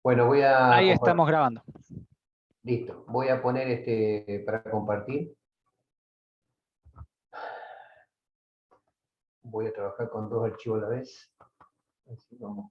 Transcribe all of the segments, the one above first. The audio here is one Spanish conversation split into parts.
Bueno, voy a Ahí compartir. estamos grabando. Listo. Voy a poner para compartir. Voy a trabajar con dos archivos a la vez. Así como...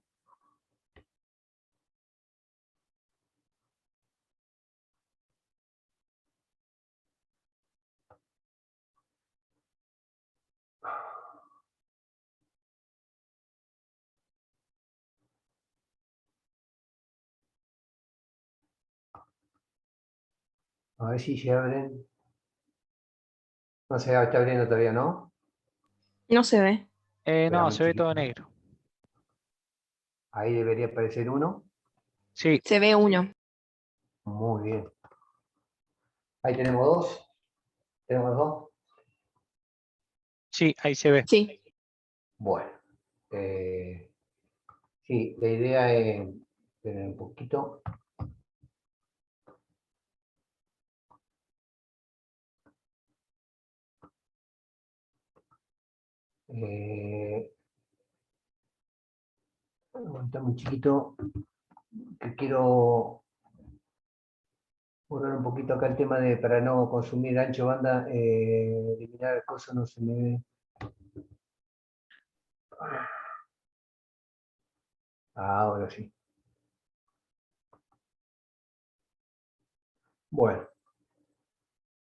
A ver si se abren. No se está abriendo todavía, ¿no? No se ve. No, Espérame, se ve todo chiquito. negro. Ahí debería aparecer uno. Sí, Se ve uno. Muy bien. Ahí tenemos dos. ¿Tenemos dos? sí, ahí se ve. Sí. Bueno. Sí, la idea es... Esperen un poquito. Aguantame un chiquito. Que quiero borrar un poquito acá el tema de para no consumir ancho banda, eliminar cosas no se me ve. Ahora sí. Bueno,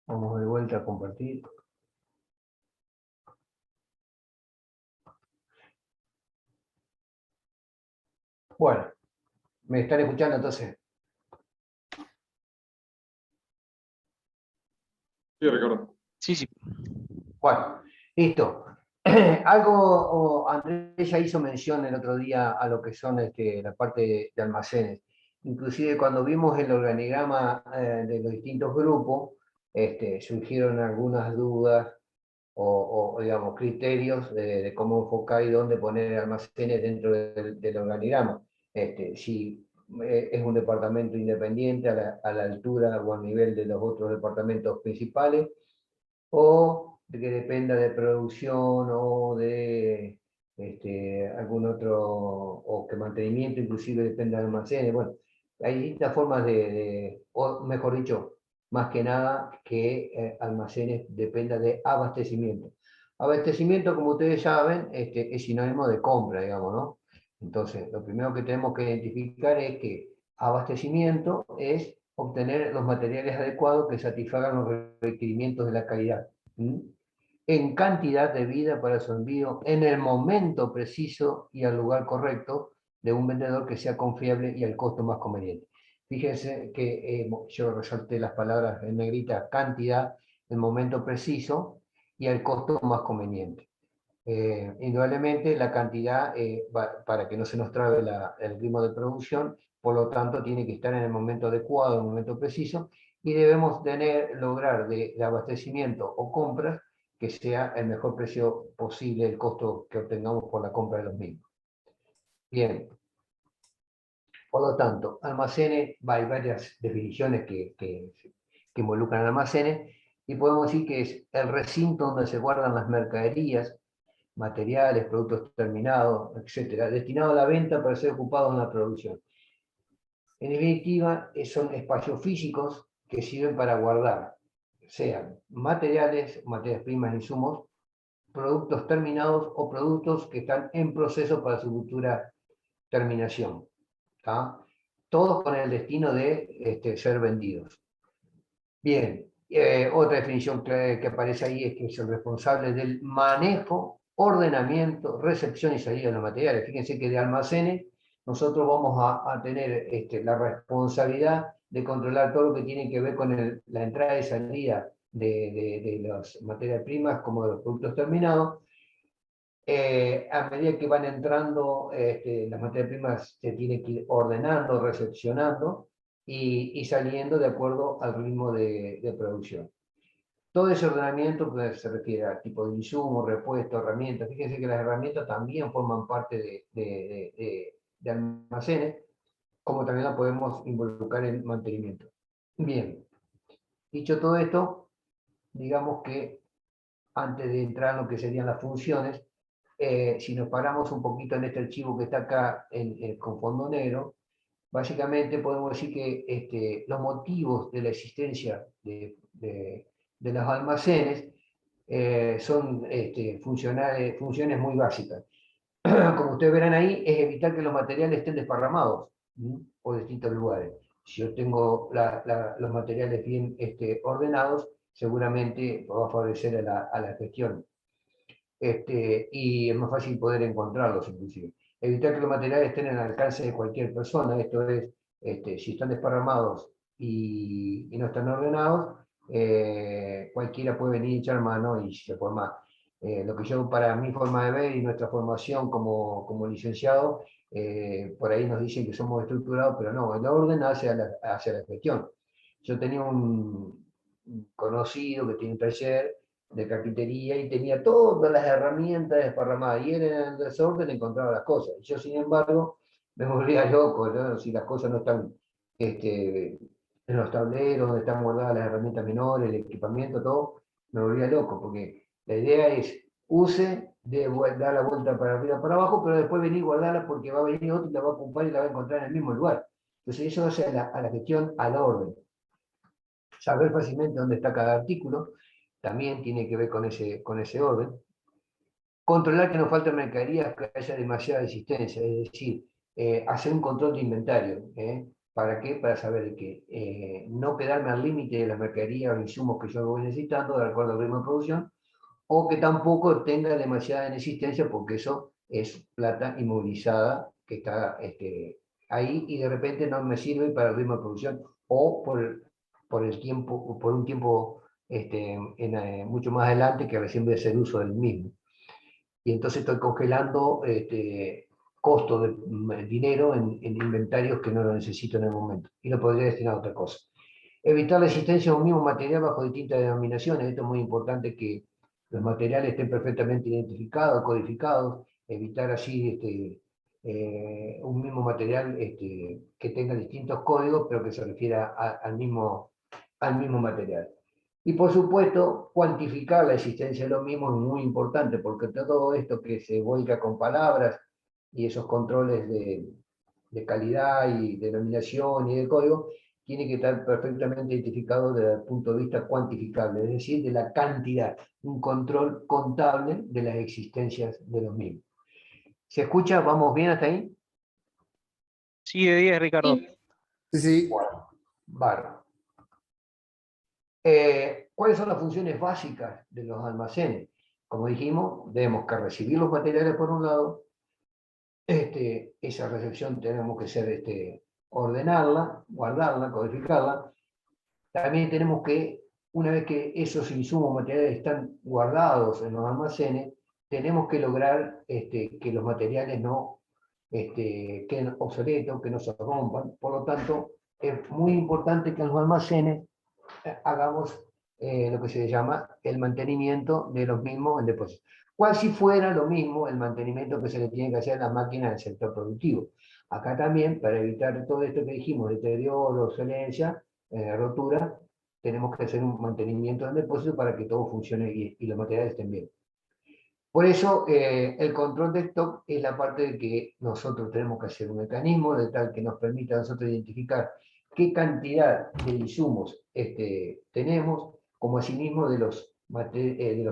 vamos de vuelta a compartir. Bueno, ¿me están escuchando entonces? Sí, Ricardo. Sí, sí. Bueno, listo. Algo, Andrés ya hizo mención el otro día a lo que son la parte de almacenes. Inclusive cuando vimos el organigrama de los distintos grupos, surgieron algunas dudas digamos, criterios de cómo enfocar y dónde poner almacenes dentro del organigrama. Si es un departamento independiente a la altura o a nivel de los otros departamentos principales, o de que dependa de producción o de algún otro, o que mantenimiento inclusive dependa de almacenes. Bueno, hay distintas formas o mejor dicho, más que nada que almacenes dependa de abastecimiento. Abastecimiento, como ustedes saben, es sinónimo de compra, digamos, ¿no? Entonces, lo primero que tenemos que identificar es que abastecimiento es obtener los materiales adecuados que satisfagan los requerimientos de la calidad, en cantidad debida para su envío en el momento preciso y al lugar correcto de un vendedor que sea confiable y al costo más conveniente. Fíjense que yo resalté las palabras en negrita: cantidad, el momento preciso y al costo más conveniente. Indudablemente la cantidad, para que no se nos trabe el ritmo de producción, por lo tanto tiene que estar en el momento adecuado, en el momento preciso, y debemos lograr de abastecimiento o compras que sea el mejor precio posible el costo que obtengamos por la compra de los mismos. Bien, por lo tanto, almacenes, hay varias definiciones que involucran almacenes, y podemos decir que es el recinto donde se guardan las mercaderías, materiales, productos terminados, etcétera, destinado a la venta para ser ocupados en la producción. En definitiva, son espacios físicos que sirven para guardar, sean materiales, materias primas, insumos, productos terminados o productos que están en proceso para su futura terminación. ¿Tá? Todos con el destino de ser vendidos. Bien, otra definición que aparece ahí es que es el responsable del manejo, ordenamiento, recepción y salida de los materiales. Fíjense que de almacenes nosotros vamos a tener la responsabilidad de controlar todo lo que tiene que ver con la entrada y salida de las materias primas como de los productos terminados. A medida que van entrando, las materias primas se tienen que ir ordenando, recepcionando y saliendo de acuerdo al ritmo de producción. Todo ese ordenamiento pues, se refiere a tipo de insumos, repuestos, herramientas. Fíjense que las herramientas también forman parte de almacenes, como también la podemos involucrar en mantenimiento. Bien, dicho todo esto, digamos que antes de entrar en lo que serían las funciones, si nos paramos un poquito en este archivo que está acá con fondo negro, Básicamente podemos decir que los motivos de la existencia de los almacenes son funciones muy básicas. Como ustedes verán ahí, es evitar que los materiales estén desparramados, ¿sí? Por distintos lugares. Si yo tengo los materiales bien ordenados, seguramente va a favorecer a la gestión. Y es más fácil poder encontrarlos inclusive. Evitar que los materiales estén al alcance de cualquier persona, esto es, si están desparramados y no están ordenados, cualquiera puede venir y echar mano y se forma. Lo que yo, para mi forma de ver y nuestra formación como licenciado, por ahí nos dicen que somos estructurados, pero no, el orden hacia la gestión. Yo tenía un conocido que tiene un taller de carpintería y tenía todas las herramientas desparramadas y él en el desorden encontraba las cosas. Yo, sin embargo, me volvía loco, ¿no? Si las cosas no están en los tableros, donde están guardadas las herramientas menores, el equipamiento, todo, me volvía loco, porque la idea es, dar la vuelta para arriba para abajo, pero después venir y guardarla porque va a venir otro y la va a ocupar y la va a encontrar en el mismo lugar. Entonces eso hace a la gestión, al orden. Saber fácilmente dónde está cada artículo, también tiene que ver con ese orden. Controlar que no falten mercaderías, que haya demasiada existencia, es decir, hacer un control de inventario. ¿Para qué? Para saber que no quedarme al límite de las mercaderías o insumos que yo voy necesitando, de acuerdo al ritmo de producción, o que tampoco tenga demasiada inexistencia, porque eso es plata inmovilizada que está ahí y de repente no me sirve para el ritmo de producción o por el tiempo, por un tiempo mucho más adelante que recién voy a hacer uso del mismo. Y entonces estoy congelando costo de dinero en inventarios que no lo necesito en el momento y lo podría destinar a otra cosa. Evitar la existencia de un mismo material bajo distintas denominaciones. Esto es muy importante, que los materiales estén perfectamente identificados, codificados, evitar así un mismo material que tenga distintos códigos, pero que se refiera al mismo material. Y por supuesto, cuantificar la existencia de lo mismo es muy importante, porque todo esto que se vuelca con palabras y esos controles de calidad y denominación y de código, tiene que estar perfectamente identificado desde el punto de vista cuantificable, es decir, de la cantidad, un control contable de las existencias de los mismos. ¿Se escucha? ¿Vamos bien hasta ahí? Sí, de 10, Ricardo. Sí. Sí, sí. Bueno, bárbaro. ¿Cuáles son las funciones básicas de los almacenes? Como dijimos, tenemos que recibir los materiales por un lado, esa recepción tenemos que ser, ordenarla, guardarla, codificarla. También tenemos que, una vez que esos insumos materiales están guardados en los almacenes, tenemos que lograr que los materiales no queden obsoletos, que no se rompan. Por lo tanto, es muy importante que en los almacenes hagamos lo que se llama el mantenimiento de los mismos en depósito. Cual si fuera lo mismo el mantenimiento que se le tiene que hacer a las máquinas del sector productivo. Acá también, para evitar todo esto que dijimos, deterioro, obsolencia, rotura, tenemos que hacer un mantenimiento del depósito para que todo funcione y los materiales estén bien. Por eso, el control de stock es la parte de que nosotros tenemos que hacer un mecanismo de tal que nos permita a nosotros identificar qué cantidad de insumos tenemos, como asimismo de los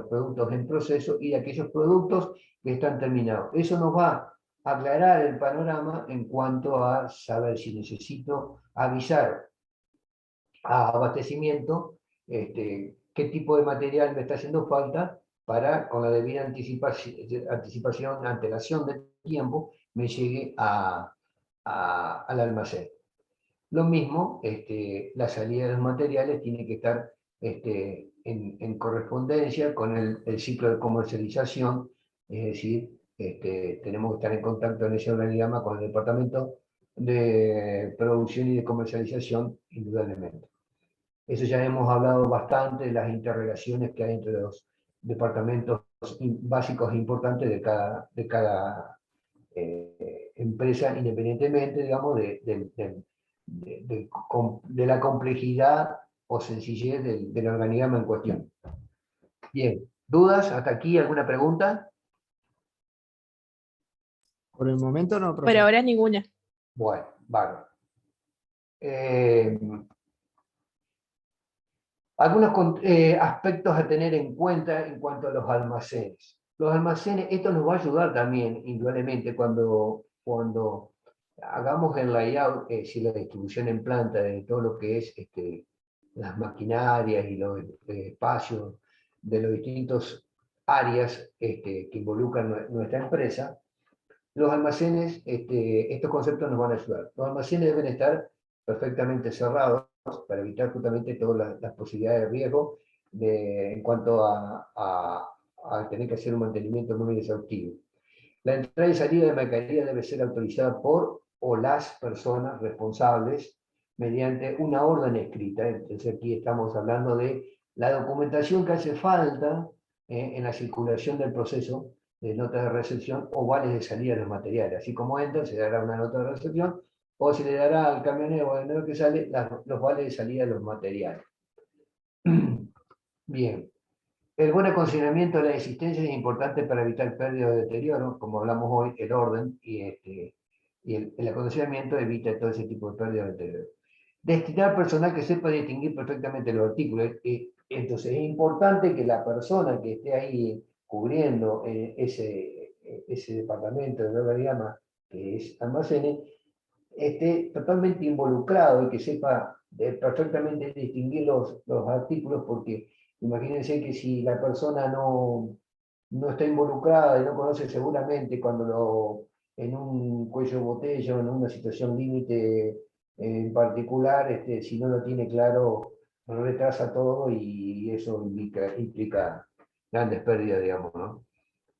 productos en proceso y de aquellos productos que están terminados. Eso nos va a aclarar el panorama en cuanto a saber si necesito avisar a abastecimiento qué tipo de material me está haciendo falta para, con la debida anticipación, antelación de tiempo, me llegue al almacén. Lo mismo, la salida de los materiales tiene que estar en correspondencia con el ciclo de comercialización, es decir, tenemos que estar en contacto en ese organigrama con el departamento de producción y de comercialización, indudablemente. Eso ya hemos hablado bastante de las interrelaciones que hay entre los departamentos básicos e importantes de cada empresa, independientemente, digamos, de la complejidad o sencillez del organigrama en cuestión. Bien, ¿dudas? ¿Hasta aquí alguna pregunta? Por el momento no, Por profe. ahora ninguna. Bueno, bárbaro. Algunos aspectos a tener en cuenta en cuanto a los almacenes. Los almacenes, esto nos va a ayudar también, indudablemente, cuando hagamos el layout, si la distribución en planta de todo lo que es las maquinarias y los espacios de los distintos áreas que involucran nuestra empresa, los almacenes, estos conceptos nos van a ayudar. Los almacenes deben estar perfectamente cerrados para evitar justamente todas las posibilidades de riesgo en cuanto a tener que hacer un mantenimiento muy exhaustivo. La entrada y salida de mercadería debe ser autorizada por o las personas responsables mediante una orden escrita. Entonces aquí estamos hablando de la documentación que hace falta en la circulación del proceso de notas de recepción o vales de salida de los materiales. Así como entra, se dará una nota de recepción o se le dará al camionero o vendedor que sale los vales de salida de los materiales. Bien. El buen acondicionamiento de la existencia es importante para evitar pérdida o deterioro, como hablamos hoy, el orden y el acondicionamiento evita todo ese tipo de pérdida o deterioro. Destinar personal que sepa distinguir perfectamente los artículos. Entonces es importante que la persona que esté ahí cubriendo ese departamento de organigrama que es almacenes, esté totalmente involucrado y que sepa perfectamente distinguir los artículos, porque imagínense que si la persona no está involucrada y no conoce seguramente en un cuello de botella o en una situación límite en particular, si no lo tiene claro, retrasa todo y eso implica grandes pérdidas, digamos, ¿no?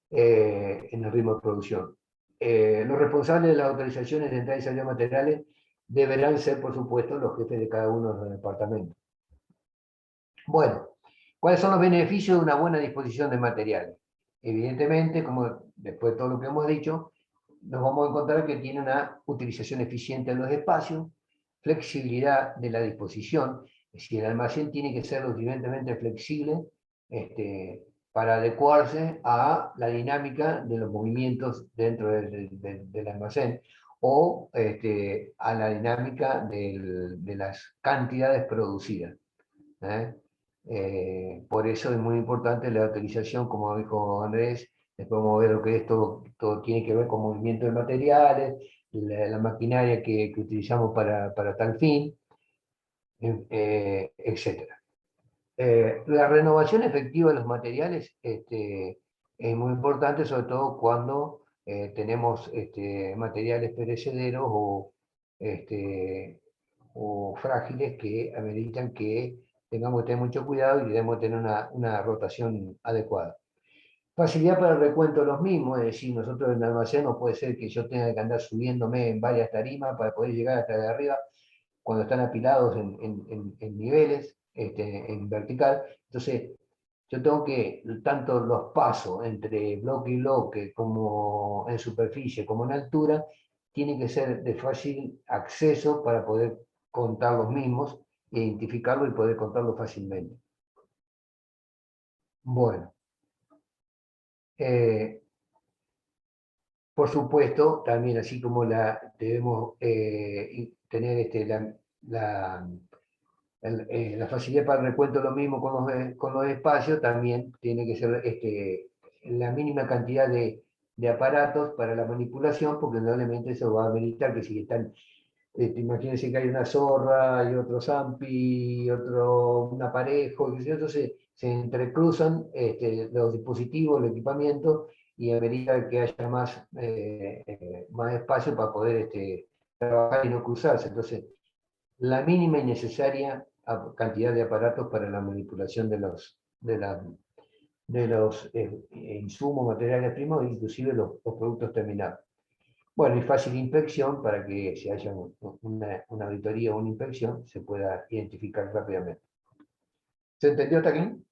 En el ritmo de producción. Los responsables de las autorizaciones de entrada y salida de materiales deberán ser, por supuesto, los jefes de cada uno de los departamentos. Bueno, ¿cuáles son los beneficios de una buena disposición de materiales? Evidentemente, como después de todo lo que hemos dicho, nos vamos a encontrar que tiene una utilización eficiente de los espacios, flexibilidad de la disposición, es decir, el almacén tiene que ser lo suficientemente flexible para adecuarse a la dinámica de los movimientos dentro del almacén o a la dinámica de las cantidades producidas. Por eso es muy importante la utilización, como dijo Andrés. Después vamos a ver lo que es todo tiene que ver con movimiento de materiales, la maquinaria que utilizamos para tal fin, etc. La renovación efectiva de los materiales es muy importante, sobre todo cuando tenemos materiales perecederos o frágiles que ameritan que tengamos que tener mucho cuidado y debemos tener una rotación adecuada. Facilidad para el recuento de los mismos, es decir, nosotros en el almacén no puede ser que yo tenga que andar subiéndome en varias tarimas para poder llegar hasta de arriba cuando están apilados en niveles, en vertical. Entonces, yo tengo que, tanto los pasos entre bloque y bloque, como en superficie, como en altura, tiene que ser de fácil acceso para poder contar los mismos, identificarlo y poder contarlo fácilmente. Bueno. Por supuesto, también así como debemos tener la facilidad para el recuento, lo mismo con los espacios, también tiene que ser la mínima cantidad de aparatos para la manipulación, porque indudablemente eso va a ameritar que si están, imagínense que hay una zorra, hay otro zampi, un aparejo, entonces se entrecruzan los dispositivos, el equipamiento, y amerita que haya más espacio para poder trabajar y no cruzarse. Entonces, la mínima y necesaria cantidad de aparatos para la manipulación de los insumos, materiales primos, inclusive los productos terminados. Bueno, y fácil inspección para que si haya una auditoría o una inspección se pueda identificar rápidamente. ¿Se entendió hasta aquí?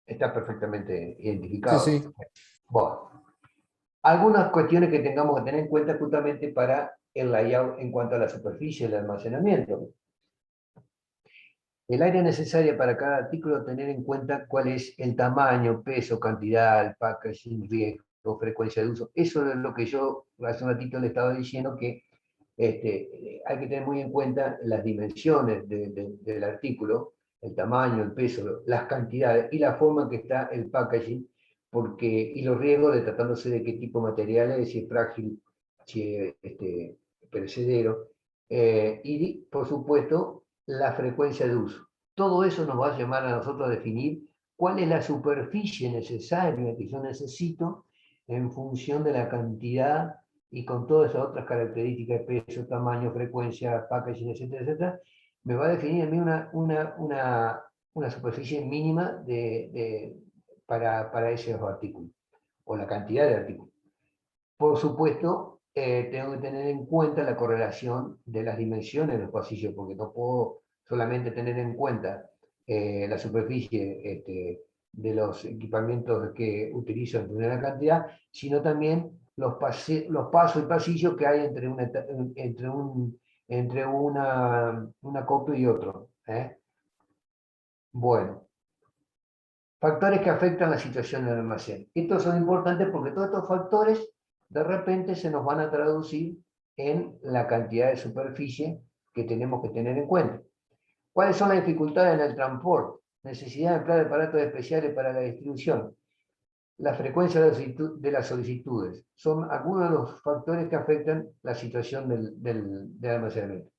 Está perfectamente identificado. Sí, sí. Bueno, algunas cuestiones que tengamos que tener en cuenta justamente para el layout en cuanto a la superficie del almacenamiento. El área necesaria para cada artículo, tener en cuenta cuál es el tamaño, peso, cantidad, el packaging, riesgo, frecuencia de uso. Eso es lo que yo hace un ratito le estaba diciendo, que hay que tener muy en cuenta las dimensiones del artículo, el tamaño, el peso, las cantidades y la forma en que está el packaging, y los riesgos de tratándose de qué tipo de materiales, si es frágil, si es perecedero, y por supuesto la frecuencia de uso. Todo eso nos va a llevar a nosotros a definir cuál es la superficie necesaria que yo necesito en función de la cantidad y con todas esas otras características, peso, tamaño, frecuencia, packaging, etcétera, etcétera, me va a definir a mí una superficie mínima para esos artículos, o la cantidad de artículos. Por supuesto, tengo que tener en cuenta la correlación de las dimensiones de los pasillos, porque no puedo solamente tener en cuenta la superficie de los equipamientos que utilizo en primera cantidad, sino también los pasos y pasillos que hay entre una copia y otro. Bueno, factores que afectan la situación del almacén. Estos son importantes porque todos estos factores de repente se nos van a traducir en la cantidad de superficie que tenemos que tener en cuenta. ¿Cuáles son las dificultades en el transporte? Necesidad de emplear aparatos especiales para la distribución. La frecuencia de las solicitudes. Son algunos de los factores que afectan la situación del almacenamiento.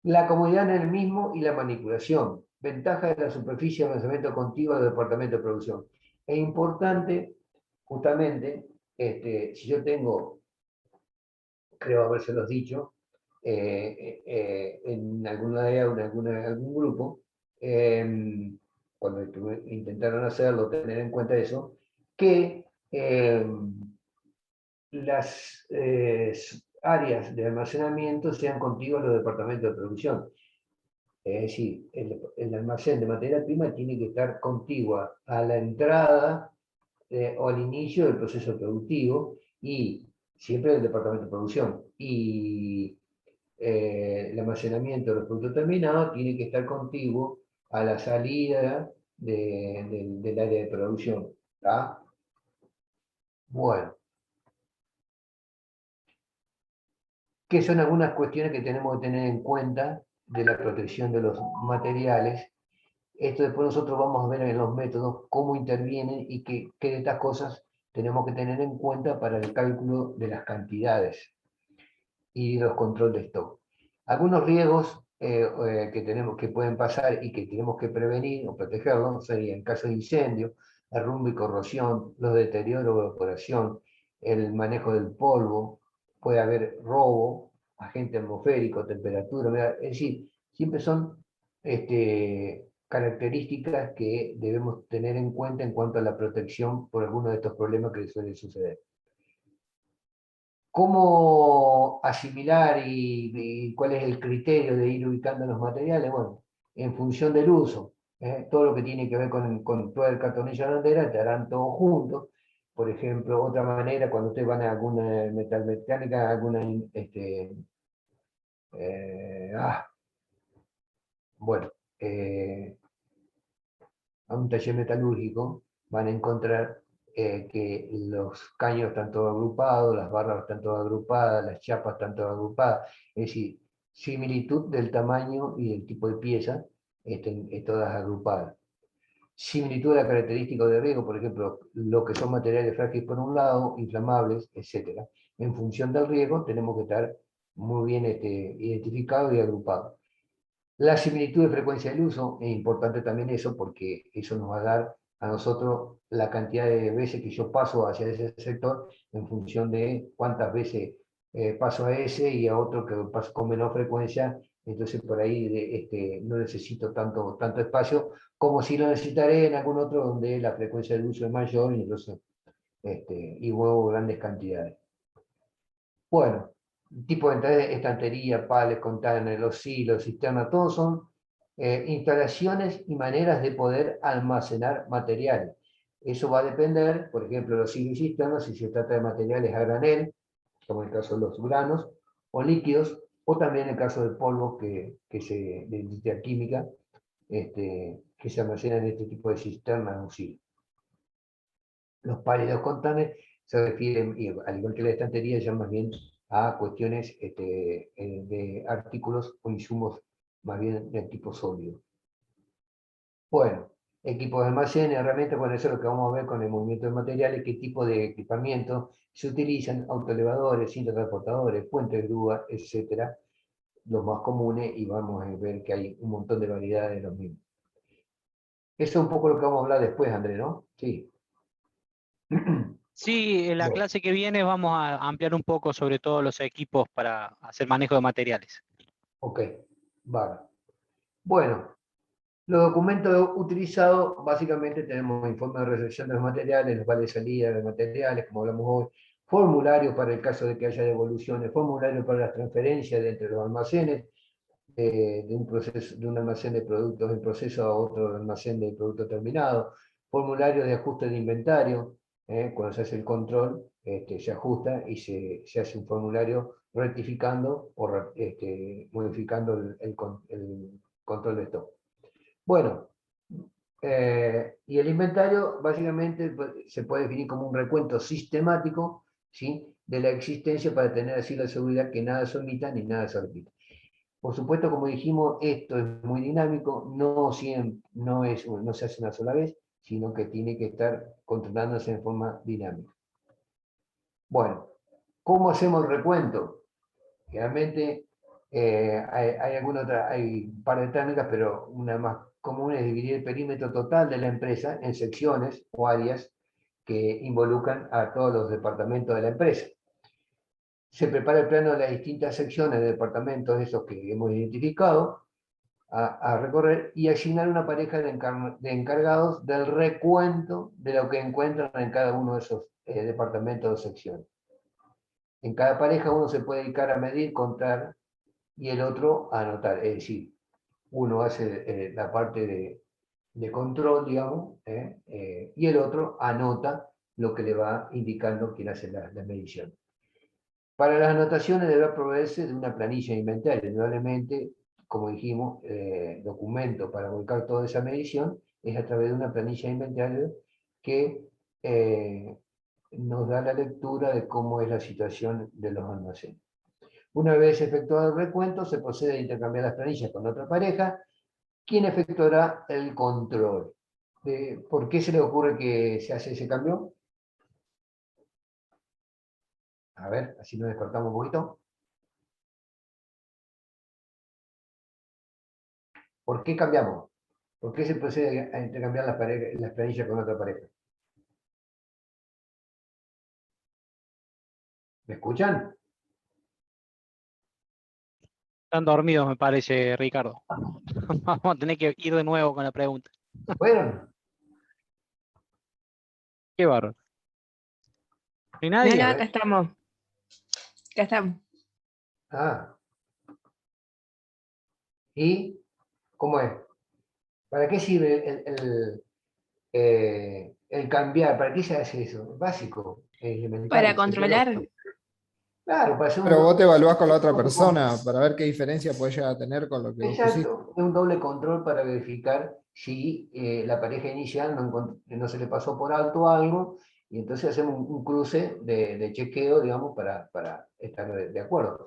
La comodidad en el mismo y la manipulación. Ventaja de la superficie de almacenamiento contigua del departamento de producción. Es importante, justamente, si yo tengo, creo habérselos dicho, en alguna área o en algún grupo, cuando intentaron hacerlo, tener en cuenta eso, que las áreas de almacenamiento sean contiguas a los departamentos de producción. Es decir, el almacén de materia prima tiene que estar contigua a la entrada o al inicio del proceso productivo y siempre del departamento de producción. Y el almacenamiento de los productos terminados tiene que estar contiguo a la salida del área de producción. ¿Tá? Bueno. ¿Qué son algunas cuestiones que tenemos que tener en cuenta de la protección de los materiales? Esto después nosotros vamos a ver en los métodos cómo intervienen y qué de estas cosas tenemos que tener en cuenta para el cálculo de las cantidades y los control de stock. Algunos riesgos que pueden pasar y que tenemos que prevenir o protegerlos serían en caso de incendio, derrumbe y corrosión, los deterioros o evaporación, el manejo del polvo, puede haber robo, agente atmosférico, temperatura, es decir, siempre son características que debemos tener en cuenta en cuanto a la protección por algunos de estos problemas que suelen suceder. ¿Cómo asimilar y cuál es el criterio de ir ubicando los materiales? Bueno, en función del uso. Todo lo que tiene que ver con todo el cartonillo de bandera, te harán todos juntos. Por ejemplo, otra manera, cuando ustedes van a alguna metalmecánica, bueno, a un taller metalúrgico, van a encontrar que los caños están todos agrupados, las barras están todas agrupadas, las chapas están todas agrupadas, es decir, similitud del tamaño y del tipo de pieza estén todas agrupadas. Similitud de la característica de riesgo, por ejemplo, lo que son materiales frágiles por un lado, inflamables, etc. En función del riesgo tenemos que estar muy bien identificados y agrupados. La similitud de frecuencia del uso, es importante también eso, porque eso nos va a dar a nosotros la cantidad de veces que yo paso hacia ese sector en función de cuántas veces paso a ese y a otro que paso con menor frecuencia, entonces por ahí no necesito tanto espacio como si lo necesitaré en algún otro donde la frecuencia del uso es mayor y entonces y muevo grandes cantidades. Bueno, tipo de estantería, pales, containers, los silos, cisternas, todos son instalaciones y maneras de poder almacenar materiales. Eso va a depender, por ejemplo, los silos y cisternas, si se trata de materiales a granel, como en el caso de los granos, o líquidos, o también en el caso de polvos de industria química, que se almacenan en este tipo de cisternas o silos. Los pares y los containers se refieren, al igual que la estantería, ya más bien a cuestiones de artículos o insumos más bien de tipo sólido. Bueno, equipos de almacén, herramientas, bueno, eso es lo que vamos a ver con el movimiento de materiales, qué tipo de equipamiento se utilizan, autoelevadores, cintas transportadores, puentes de grúa, etcétera, los más comunes, y vamos a ver que hay un montón de variedades de los mismos. Eso es un poco lo que vamos a hablar después, André, ¿no? Sí. Sí, en la Bueno, clase que viene vamos a ampliar un poco sobre todos los equipos para hacer manejo de materiales. ok, vale. Bueno, los documentos utilizados, básicamente tenemos informe de recepción de los materiales, los vales de salida de materiales, como hablamos hoy, formularios para el caso de que haya devoluciones, formularios para las transferencias de entre los almacenes, de un proceso, de un almacén de productos en proceso a otro almacén de producto terminado, formulario de ajuste de inventario, cuando se hace el control, se ajusta y se hace un formulario rectificando o modificando el control de stock. Bueno, y el inventario básicamente pues, se puede definir como un recuento sistemático, ¿sí?, de la existencia para tener así la seguridad que nada se omita ni nada se repita. Por supuesto, como dijimos, esto es muy dinámico, no se hace una sola vez, sino que tiene que estar controlándose en forma dinámica. Bueno, ¿cómo hacemos el recuento? Realmente hay un par de técnicas, pero una más común es dividir el perímetro total de la empresa en secciones o áreas que involucran a todos los departamentos de la empresa. Se prepara el plano de las distintas secciones de departamentos, esos que hemos identificado, a recorrer y asignar una pareja de encargados del recuento de lo que encuentran en cada uno de esos departamentos o secciones. En cada pareja uno se puede dedicar a medir, contar y el otro a anotar. Es decir, uno hace la parte de control, digamos, y el otro anota lo que le va indicando quién hace la medición. Para las anotaciones deberá proveerse de una planilla de inventario. Indudablemente, como dijimos, documento para volcar toda esa medición es a través de una planilla de inventario que nos da la lectura de cómo es la situación de los almacenes. Una vez efectuado el recuento, se procede a intercambiar las planillas con otra pareja, quien efectuará el control. ¿Por qué se le ocurre que se hace ese cambio? A ver, así nos despertamos un poquito. ¿Por qué cambiamos? ¿Por qué se procede a intercambiar las planillas con otra pareja? ¿Me escuchan? Están dormidos, me parece, Ricardo. Vamos a tener que ir de nuevo con la pregunta. Bueno, Qué bárbaro. ¿No hay No, nadie? no, a acá ver. estamos. Acá estamos. Ah, ¿y cómo es? ¿Para qué sirve el cambiar? ¿Para qué se hace eso? Es básico, es Para elementario, sería controlar. lógico. Claro, para hacer un Pero vos te evaluás con la otra doble control. persona para ver qué diferencia puede llegar a tener con lo que vos pusiste. Exacto, es un doble control para verificar si la pareja inicial no se le pasó por alto algo, y entonces hacemos un cruce de chequeo, digamos, para estar de acuerdo.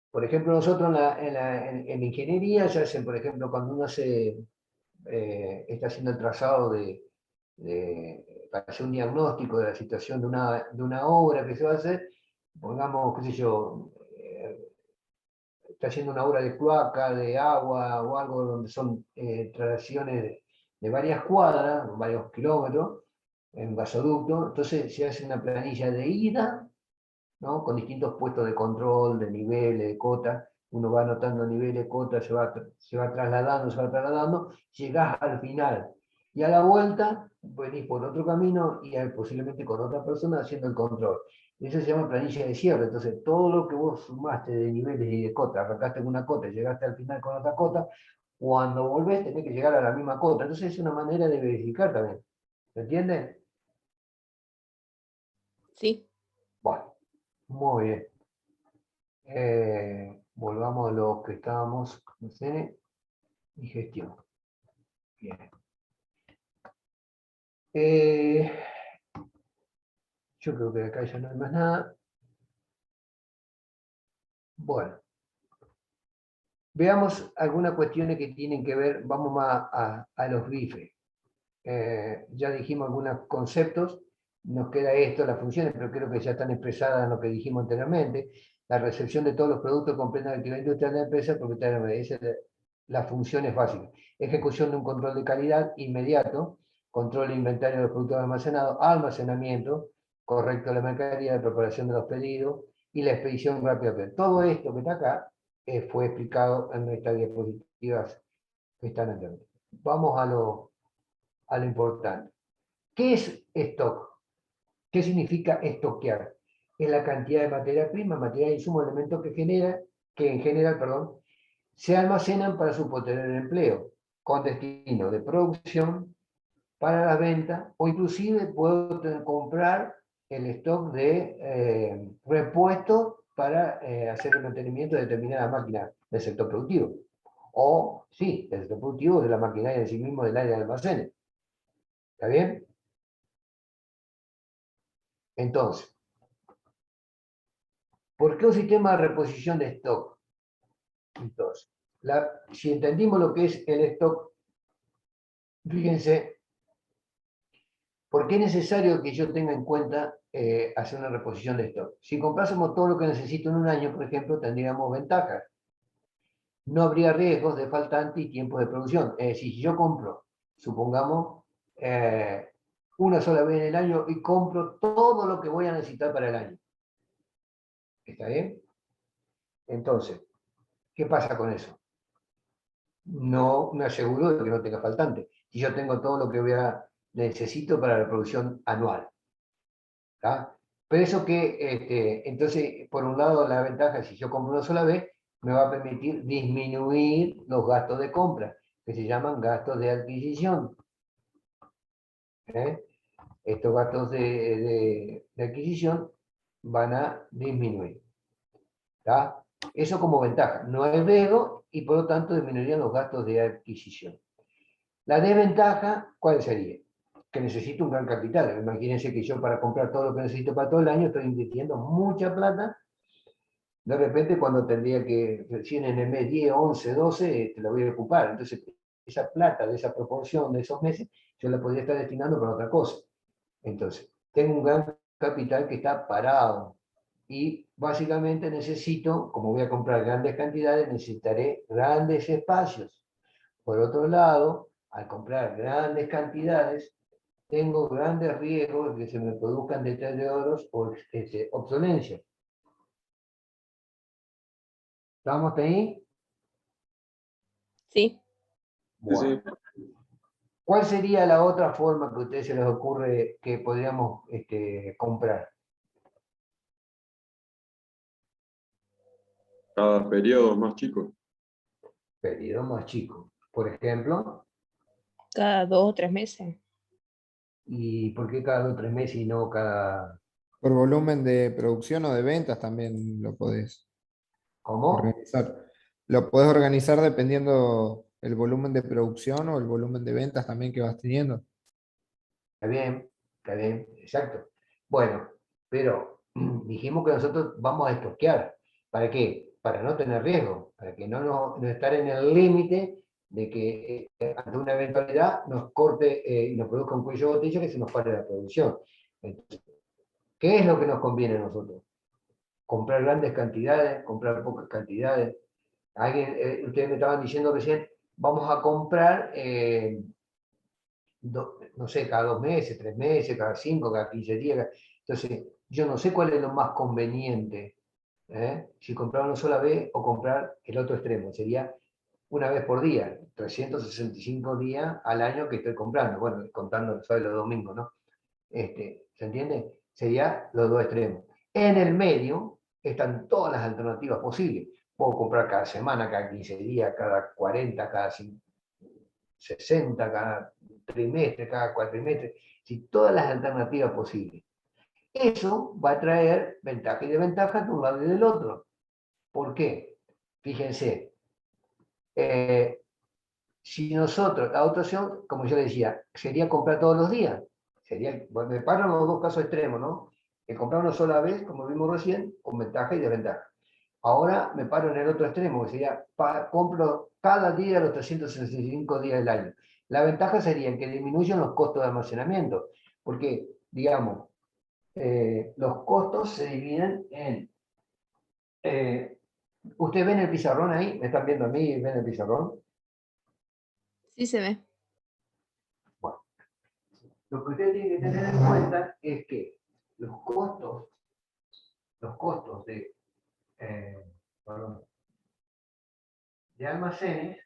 Por ejemplo, nosotros en la ingeniería se hacen, por ejemplo, cuando uno está haciendo el trazado para hacer un diagnóstico de la situación de una obra que se va a hacer, pongamos, qué sé yo, está haciendo una obra de cloaca, de agua o algo donde son tracciones de varias cuadras, varios kilómetros, en gasoducto, entonces se hace una planilla de ida, ¿no?, con distintos puestos de control, de niveles, de cota, uno va anotando niveles, cotas, se va trasladando, llegás al final. Y a la vuelta, venís por otro camino y posiblemente con otra persona haciendo el control. Eso se llama planilla de cierre. Entonces, todo lo que vos sumaste de niveles y de cotas, arrancaste con una cota y llegaste al final con otra cota, cuando volvés tenés que llegar a la misma cota. Entonces, es una manera de verificar también. ¿Se entiende? Sí. Bueno, muy bien. Volvamos a lo que estábamos con CN y gestión. Bien. Yo creo que acá ya no hay más nada. Bueno, veamos algunas cuestiones que tienen que ver, vamos más a los bifes. Ya dijimos algunos conceptos, nos queda esto, las funciones, pero creo que ya están expresadas en lo que dijimos anteriormente. La recepción de todos los productos comprende la actividad industrial de la empresa, propietaria, esa es la función es básica. Ejecución de un control de calidad inmediato, control de inventario de los productos almacenados, almacenamiento correcto de la mercadería, de preparación de los pedidos y la expedición rápida. Todo esto que está acá fue explicado en nuestras diapositivas que están anteriormente. Vamos a lo importante. ¿Qué es stock? ¿Qué significa estoquear? Es la cantidad de materia prima, material, insumo, elementos que en general, se almacenan para su posterior empleo, con destino de producción, para la venta, o inclusive puedo comprar el stock de repuestos para hacer el mantenimiento de determinadas máquinas del sector productivo. O, sí, del sector productivo, de la maquinaria en sí mismo, del área de almacenes. ¿Está bien? Entonces, ¿por qué un sistema de reposición de stock? Entonces, si entendimos lo que es el stock, fíjense, ¿por qué es necesario que yo tenga en cuenta hacer una reposición de stock? Si comprásemos todo lo que necesito en un año, por ejemplo, tendríamos ventajas. No habría riesgos de faltante y tiempo de producción. Es decir, si yo compro, supongamos, una sola vez en el año y compro todo lo que voy a necesitar para el año. ¿Está bien? Entonces, ¿qué pasa con eso? No me aseguro de que no tenga faltante. Si yo tengo todo lo que necesito para la producción anual. ¿Tá? Pero eso que, entonces, por un lado, la ventaja, si yo compro una sola vez, me va a permitir disminuir los gastos de compra, que se llaman gastos de adquisición. ¿Eh? Estos gastos de adquisición van a disminuir. ¿Tá? Eso como ventaja. No es riesgo y por lo tanto disminuirían los gastos de adquisición. La desventaja, ¿cuál sería? Que necesito un gran capital. Imagínense que yo para comprar todo lo que necesito para todo el año estoy invirtiendo mucha plata. De repente cuando tendría que, recién en el mes 10, 11, 12, te la voy a ocupar. Entonces, esa plata de esa proporción de esos meses, yo la podría estar destinando para otra cosa. Entonces, tengo un gran capital que está parado. Y básicamente necesito, como voy a comprar grandes cantidades, necesitaré grandes espacios. Por otro lado, al comprar grandes cantidades, tengo grandes riesgos de que se me produzcan deterioros o obsolencia. ¿Estamos ahí? Sí. Bueno. ¿Cuál sería la otra forma que a ustedes se les ocurre que podríamos comprar? Cada periodo más chico. Periodo más chico. Por ejemplo, Cada 2 o 3 meses. ¿y por qué cada 2 o 3 meses y no cada... Por volumen de producción o de ventas también lo podés ¿Cómo? organizar. Lo podés organizar dependiendo el volumen de producción o el volumen de ventas también que vas teniendo. Está bien, exacto. Bueno, pero dijimos que nosotros vamos a estoquear. ¿Para qué? Para no tener riesgo, para que no estar en el límite de que ante una eventualidad nos corte y nos produzca un cuello de botella que se nos pare la producción. Entonces, ¿qué es lo que nos conviene a nosotros? Comprar grandes cantidades, comprar pocas cantidades. Ustedes me estaban diciendo recién, vamos a comprar no sé, cada 2 meses, 3 meses, cada 5, cada 15 días. Entonces, yo no sé cuál es lo más conveniente. Si comprar una sola vez o comprar el otro extremo. Sería una vez por día, 365 días al año que estoy comprando. Bueno, contando los sábados y los domingos, ¿no? ¿Se entiende? Sería los dos extremos. En el medio están todas las alternativas posibles. Puedo comprar cada semana, cada 15 días, cada 40, cada 60, cada trimestre, cada cuatrimestre, si todas las alternativas posibles. Eso va a traer ventaja y desventaja de un lado y del otro. ¿Por qué? Fíjense, si nosotros, la otra opción, como yo decía, sería comprar todos los días. Sería, bueno, me paran los dos casos extremos, ¿no? Que comprar una sola vez, como vimos recién, con ventaja y desventaja. Ahora me paro en el otro extremo, que sería, compro cada día los 365 días del año. La ventaja sería que disminuyen los costos de almacenamiento, porque, digamos, los costos se dividen en... ¿ustedes ven el pizarrón ahí? ¿Me están viendo a mí y ven el pizarrón? Sí se ve. Bueno, lo que ustedes tienen que tener en cuenta es que los costos perdón, de almacenes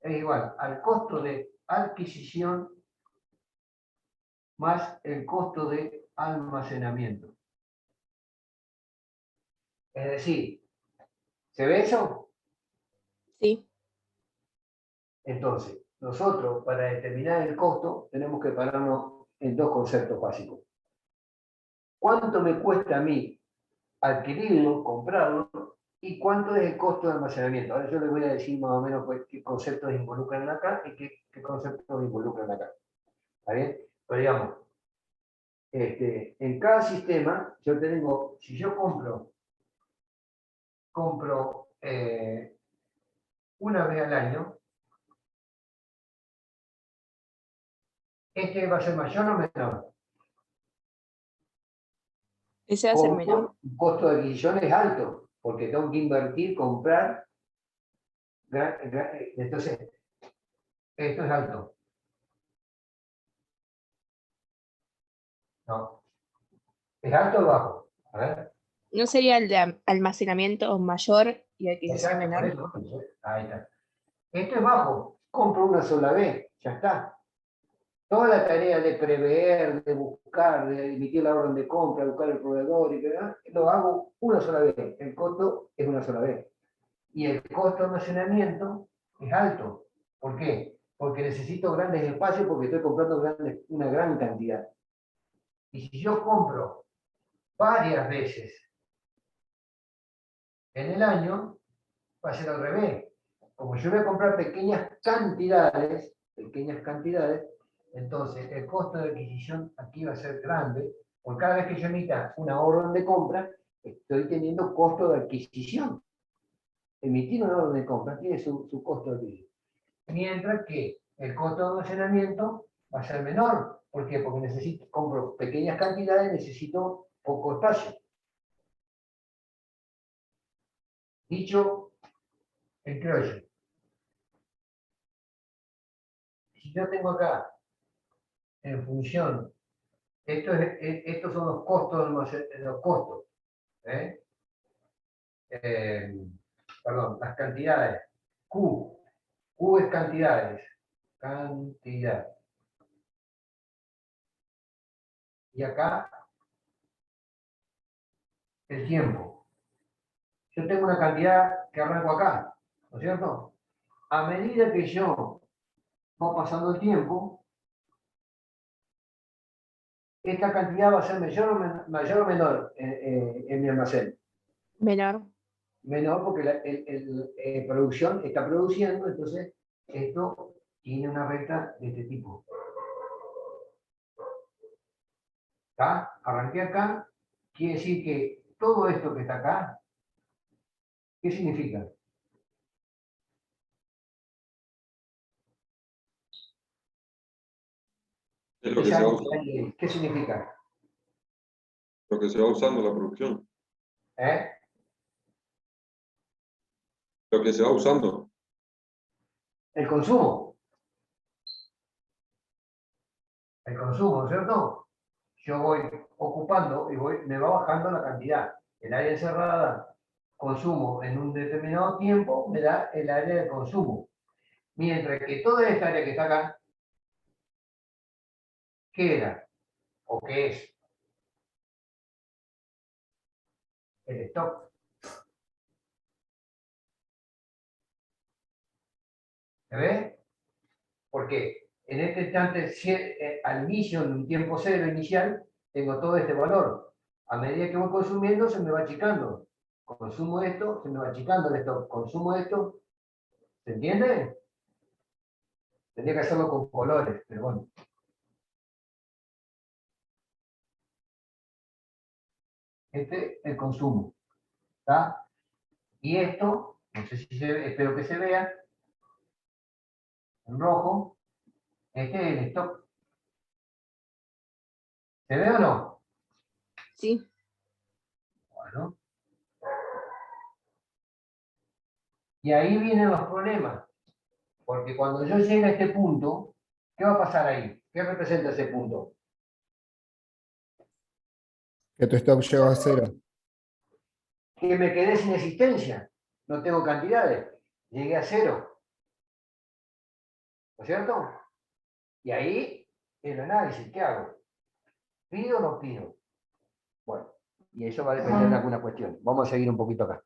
es igual al costo de adquisición más el costo de almacenamiento. Es decir, ¿se ve eso? Sí. Entonces, nosotros para determinar el costo tenemos que pararnos en dos conceptos básicos. ¿Cuánto me cuesta a mí adquirirlo, comprarlo? ¿Y cuánto es el costo de almacenamiento? Ahora yo les voy a decir más o menos pues, qué conceptos involucran acá y qué conceptos involucran acá. ¿Está bien? Pero digamos, en cada sistema yo tengo, si yo compro una vez al año, ¿este va a ser mayor o menor? Ese va a ser menor. El costo de adquisición es alto, porque tengo que invertir, comprar, entonces, esto es alto. No. ¿Es alto o bajo? A ver. ¿No sería el de almacenamiento mayor y adquisición Exacto, por menor? eso. Ahí está. Esto es bajo. Compro una sola vez, ya está. Toda la tarea de prever, de buscar, de emitir la orden de compra, buscar el proveedor y demás, lo hago una sola vez. El costo es una sola vez. Y el costo de almacenamiento es alto. ¿Por qué? Porque necesito grandes espacios porque estoy comprando una gran cantidad. Y si yo compro varias veces en el año, va a ser al revés. Como yo voy a comprar pequeñas cantidades, entonces el costo de adquisición aquí va a ser grande. Por cada vez que yo emita una orden de compra, estoy teniendo costo de adquisición. Emitir una orden de compra tiene su costo de adquisición. Mientras que el costo de almacenamiento va a ser menor. ¿Por qué? Porque compro pequeñas cantidades, necesito poco espacio. Dicho en criollo, si yo tengo acá, en función, estos son los costos, los costos, ¿eh? Perdón, las cantidades. Q es cantidades. Cantidad. Y acá, el tiempo. Yo tengo una cantidad que arranco acá, ¿no es cierto? A medida que yo va pasando el tiempo, esta cantidad va a ser mayor o menor en mi almacén. Menor. Menor porque la producción está produciendo, entonces esto tiene una recta de este tipo. ¿Está? Arranqué acá, quiere decir que todo esto que está acá, ¿qué significa? Es lo que se va usando, ¿Qué significa? lo que se va usando en la producción. ¿Eh? Lo que se va usando. El consumo. El consumo, ¿cierto? Yo voy ocupando y me va bajando la cantidad. El área encerrada, consumo en un determinado tiempo, me da el área de consumo. Mientras que toda esta área que está acá, ¿qué era? ¿O qué es? El stock. ¿Se ve? Porque en este instante, al inicio, en un tiempo cero inicial, tengo todo este valor. A medida que voy consumiendo, se me va achicando. Consumo esto, se me va achicando el stock. Consumo esto. ¿Se entiende? Tendría que hacerlo con colores, pero bueno. Este es el consumo. ¿Está? Y esto, no sé si se ve, espero que se vea, en rojo, este es el stock. ¿Se ve o no? Sí. Bueno. Y ahí vienen los problemas, porque cuando yo llegue a este punto, ¿qué va a pasar ahí? ¿Qué representa ese punto? Que tu stock llegó a cero. Que me quedé sin existencia, no tengo cantidades, llegué a cero, ¿no es cierto? Y ahí el análisis, ¿qué hago? ¿Pido o no pido? Bueno, y eso va a depender de alguna cuestión. Vamos a seguir un poquito acá.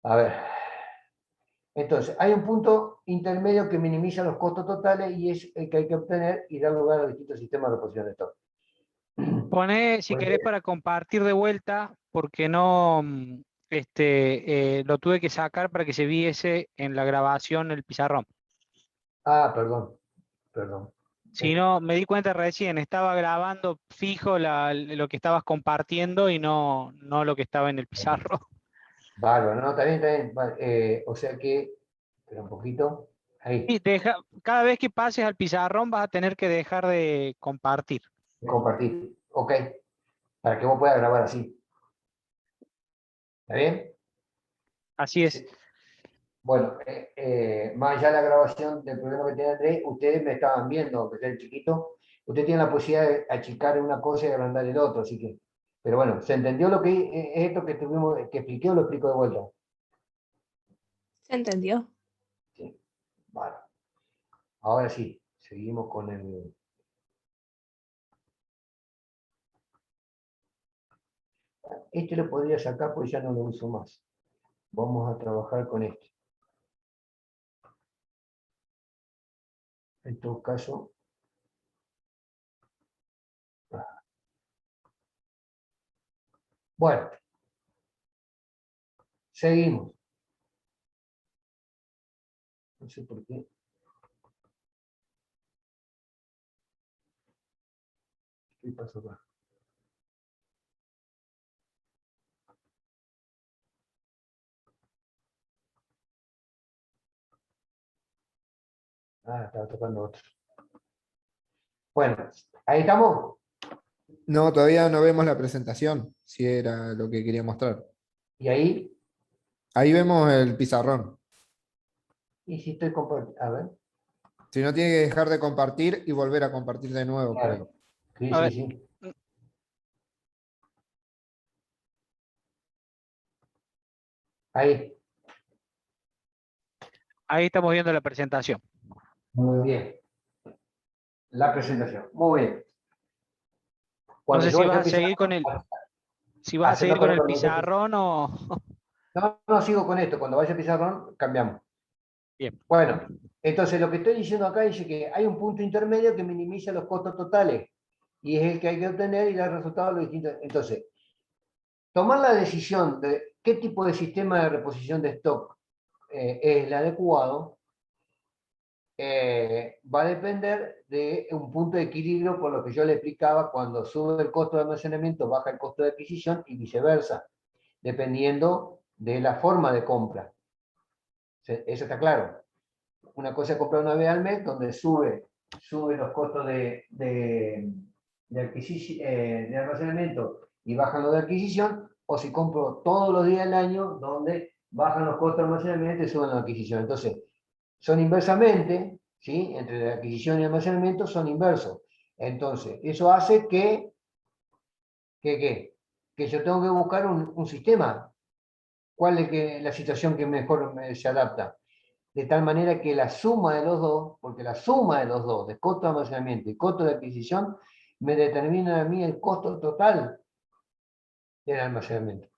A ver. Entonces, hay un punto intermedio que minimiza los costos totales y es el que hay que obtener y da lugar a los distintos sistemas de reposición de stock. Poné, si querés, para compartir de vuelta, porque no lo tuve que sacar para que se viese en la grabación el pizarrón. Ah, perdón. Si no, me di cuenta recién, estaba grabando fijo lo que estabas compartiendo y no lo que estaba en el pizarro. Bárbaro, no, está bien. O sea que, espera un poquito, ahí, Y cada vez que pases al pizarrón vas a tener que dejar de compartir. compartir, ok, para que vos puedas grabar así. ¿Está bien? Así es. Bueno, más allá de la grabación del problema que tiene Andrés, ustedes me estaban viendo, aunque sea el chiquito, usted tiene la posibilidad de achicar una cosa y agrandar el otro, así que, pero bueno, ¿se entendió lo que es esto que que expliqué o lo explico de vuelta? ¿Se entendió? Sí, vale. Ahora sí, seguimos con el... Este lo podría sacar porque ya no lo uso más. Vamos a trabajar con este. En todo caso... Bueno, seguimos. No sé por qué. ¿Qué pasó acá? Ah, estaba tocando otro. Bueno, ahí estamos. No, todavía no vemos la presentación, si era lo que quería mostrar. Y ahí, Ahí vemos el pizarrón. y si estoy compartiendo, a ver, Si no, tiene que dejar de compartir y volver a compartir de nuevo por ahí. claro. Sí, A sí, ver. sí. Ahí, Ahí estamos viendo la presentación. muy bien. La presentación, muy bien. No Cuando sé yo si vaya vas a a empezar seguir con el, si vas a hacerlo seguir con el cuando yo- pizarrón o. No, sigo con esto. Cuando vaya a pizarrón, cambiamos. Bien. Bueno, entonces lo que estoy diciendo acá dice que hay un punto intermedio que minimiza los costos totales y es el que hay que obtener y da resultados a los distintos. Entonces, tomar la decisión de qué tipo de sistema de reposición de stock es el adecuado va a depender de un punto de equilibrio, por lo que yo le explicaba, cuando sube el costo de almacenamiento, baja el costo de adquisición y viceversa, dependiendo de la forma de compra. Eso está claro. Una cosa es comprar una vez al mes, donde sube los costos de almacenamiento y bajan los de adquisición, o si compro todos los días del año, donde bajan los costos de almacenamiento y suben la adquisición. Entonces, son inversamente, ¿sí? Entre la adquisición y almacenamiento son inversos. Entonces, eso hace que yo tengo que buscar un sistema. ¿Cuál es la situación que mejor se adapta? De tal manera que la suma de los dos, porque la suma de los dos, de costo de almacenamiento y costo de adquisición, me determina a mí el costo total del almacenamiento.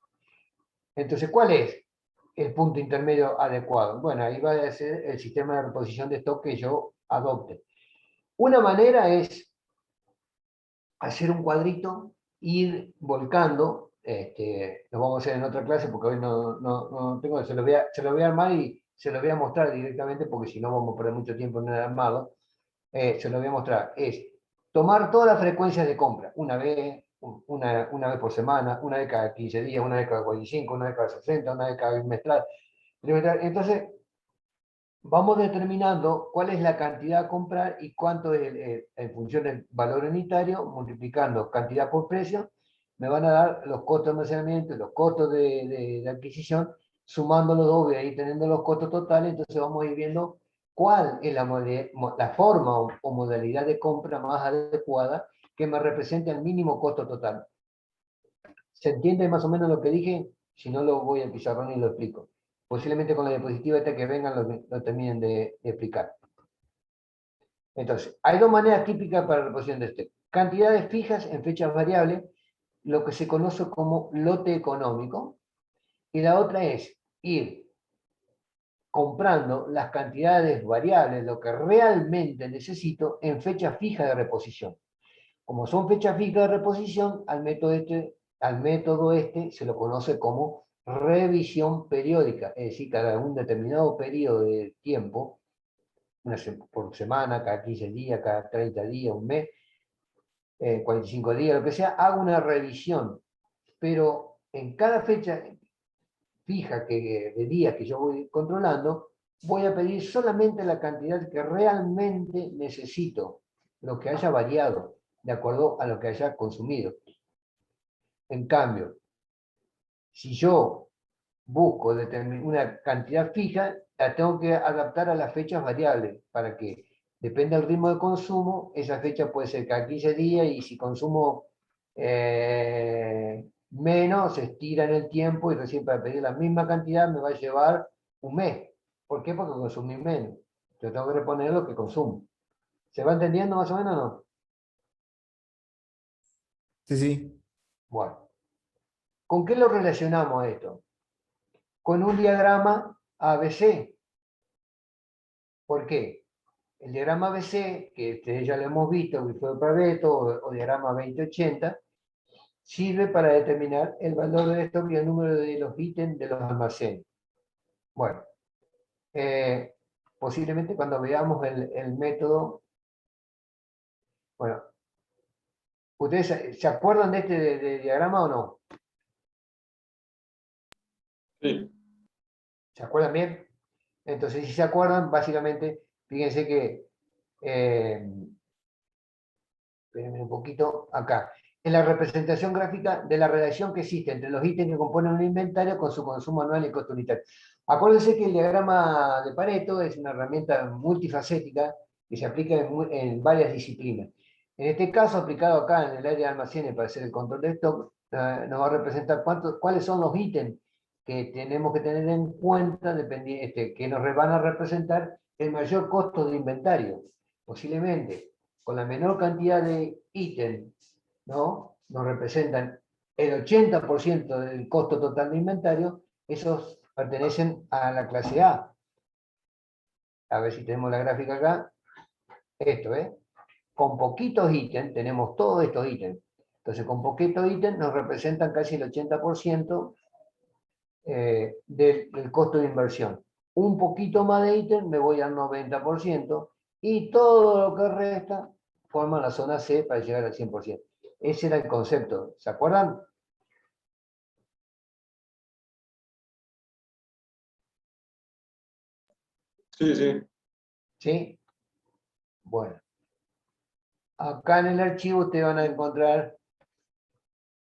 Entonces, ¿cuál es el punto intermedio adecuado? Bueno, ahí va a ser el sistema de reposición de stock que yo adopte. Una manera es hacer un cuadrito, ir volcando, lo vamos a hacer en otra clase porque hoy no tengo, se lo voy a armar y se lo voy a mostrar directamente porque si no vamos a perder mucho tiempo en el armado. Se lo voy a mostrar. Es tomar todas las frecuencias de compra, una vez, una vez por semana, una vez cada 15 días, una vez cada 45, una vez cada 60, una vez cada bimestral, trimestral. Entonces, vamos determinando cuál es la cantidad a comprar y cuánto es en función del valor unitario, multiplicando cantidad por precio, me van a dar los costos de almacenamiento, los costos de adquisición, sumando los dos, y ahí teniendo los costos totales, entonces vamos a ir viendo cuál es la forma o modalidad de compra más adecuada que me represente el mínimo costo total. ¿Se entiende más o menos lo que dije? Si no, lo voy al pizarrón y lo explico. Posiblemente con la diapositiva esta que vengan lo terminen de explicar. Entonces, hay dos maneras típicas para la reposición de este. Cantidades fijas en fechas variables, lo que se conoce como lote económico, y la otra es ir comprando las cantidades variables, lo que realmente necesito, en fecha fija de reposición. Como son fechas fijas de reposición, al método este se lo conoce como revisión periódica, es decir, cada un determinado periodo de tiempo, por semana, cada 15 días, cada 30 días, un mes, 45 días, lo que sea, hago una revisión, pero en cada fecha fija de días que yo voy controlando, voy a pedir solamente la cantidad que realmente necesito, lo que haya variado, de acuerdo a lo que haya consumido. En cambio, si yo busco una cantidad fija, la tengo que adaptar a las fechas variables, para que, depende del ritmo de consumo, esa fecha puede ser cada 15 días, y si consumo menos, se estira en el tiempo, y recién para pedir la misma cantidad me va a llevar un mes. ¿Por qué? Porque consumí menos. Yo tengo que reponer lo que consumo. ¿Se va entendiendo más o menos o no? Sí, sí. Bueno. ¿Con qué lo relacionamos esto? Con un diagrama ABC. ¿Por qué? El diagrama ABC, que ya lo hemos visto, Wilfredo Pareto, o diagrama 2080, sirve para determinar el valor de stock y el número de los ítems de los almacenes. Bueno, posiblemente cuando veamos el método, bueno, ¿ustedes se acuerdan de este de diagrama o no? Sí, ¿Se acuerdan bien? Entonces, si se acuerdan, básicamente, fíjense que, espérenme un poquito, acá, en la representación gráfica de la relación que existe entre los ítems que componen un inventario con su consumo anual y costo unitario. Acuérdense que el diagrama de Pareto es una herramienta multifacética que se aplica en varias disciplinas. En este caso, aplicado acá en el área de almacenes para hacer el control de stock, nos va a representar cuáles son los ítems que tenemos que tener en cuenta, que nos van a representar el mayor costo de inventario. Posiblemente, con la menor cantidad de ítems, ¿no? Nos representan el 80% del costo total de inventario, esos pertenecen a la clase A. A ver si tenemos la gráfica acá. Esto, con poquitos ítems, tenemos todos estos ítems. Entonces, con poquitos ítems nos representan casi el 80% del costo de inversión. Un poquito más de ítem, me voy al 90%, y todo lo que resta forma la zona C para llegar al 100%. Ese era el concepto, ¿se acuerdan? sí, sí. ¿Sí? Bueno. Acá en el archivo ustedes van a encontrar,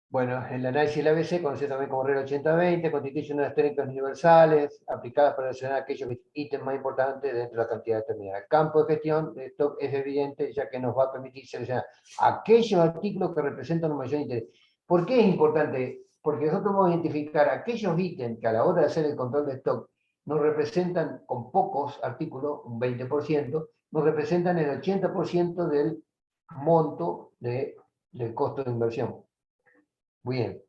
bueno, el análisis del ABC, conocido también como regla 80-20, constituye unas técnicas universales aplicadas para seleccionar aquellos ítems más importantes dentro de la cantidad determinada. El campo de gestión de stock es evidente, ya que nos va a permitir seleccionar aquellos artículos que representan un mayor interés. ¿Por qué es importante? Porque nosotros vamos a identificar aquellos ítems que a la hora de hacer el control de stock nos representan, con pocos artículos, un 20%, nos representan el 80% del monto del costo de inversión. Muy bien.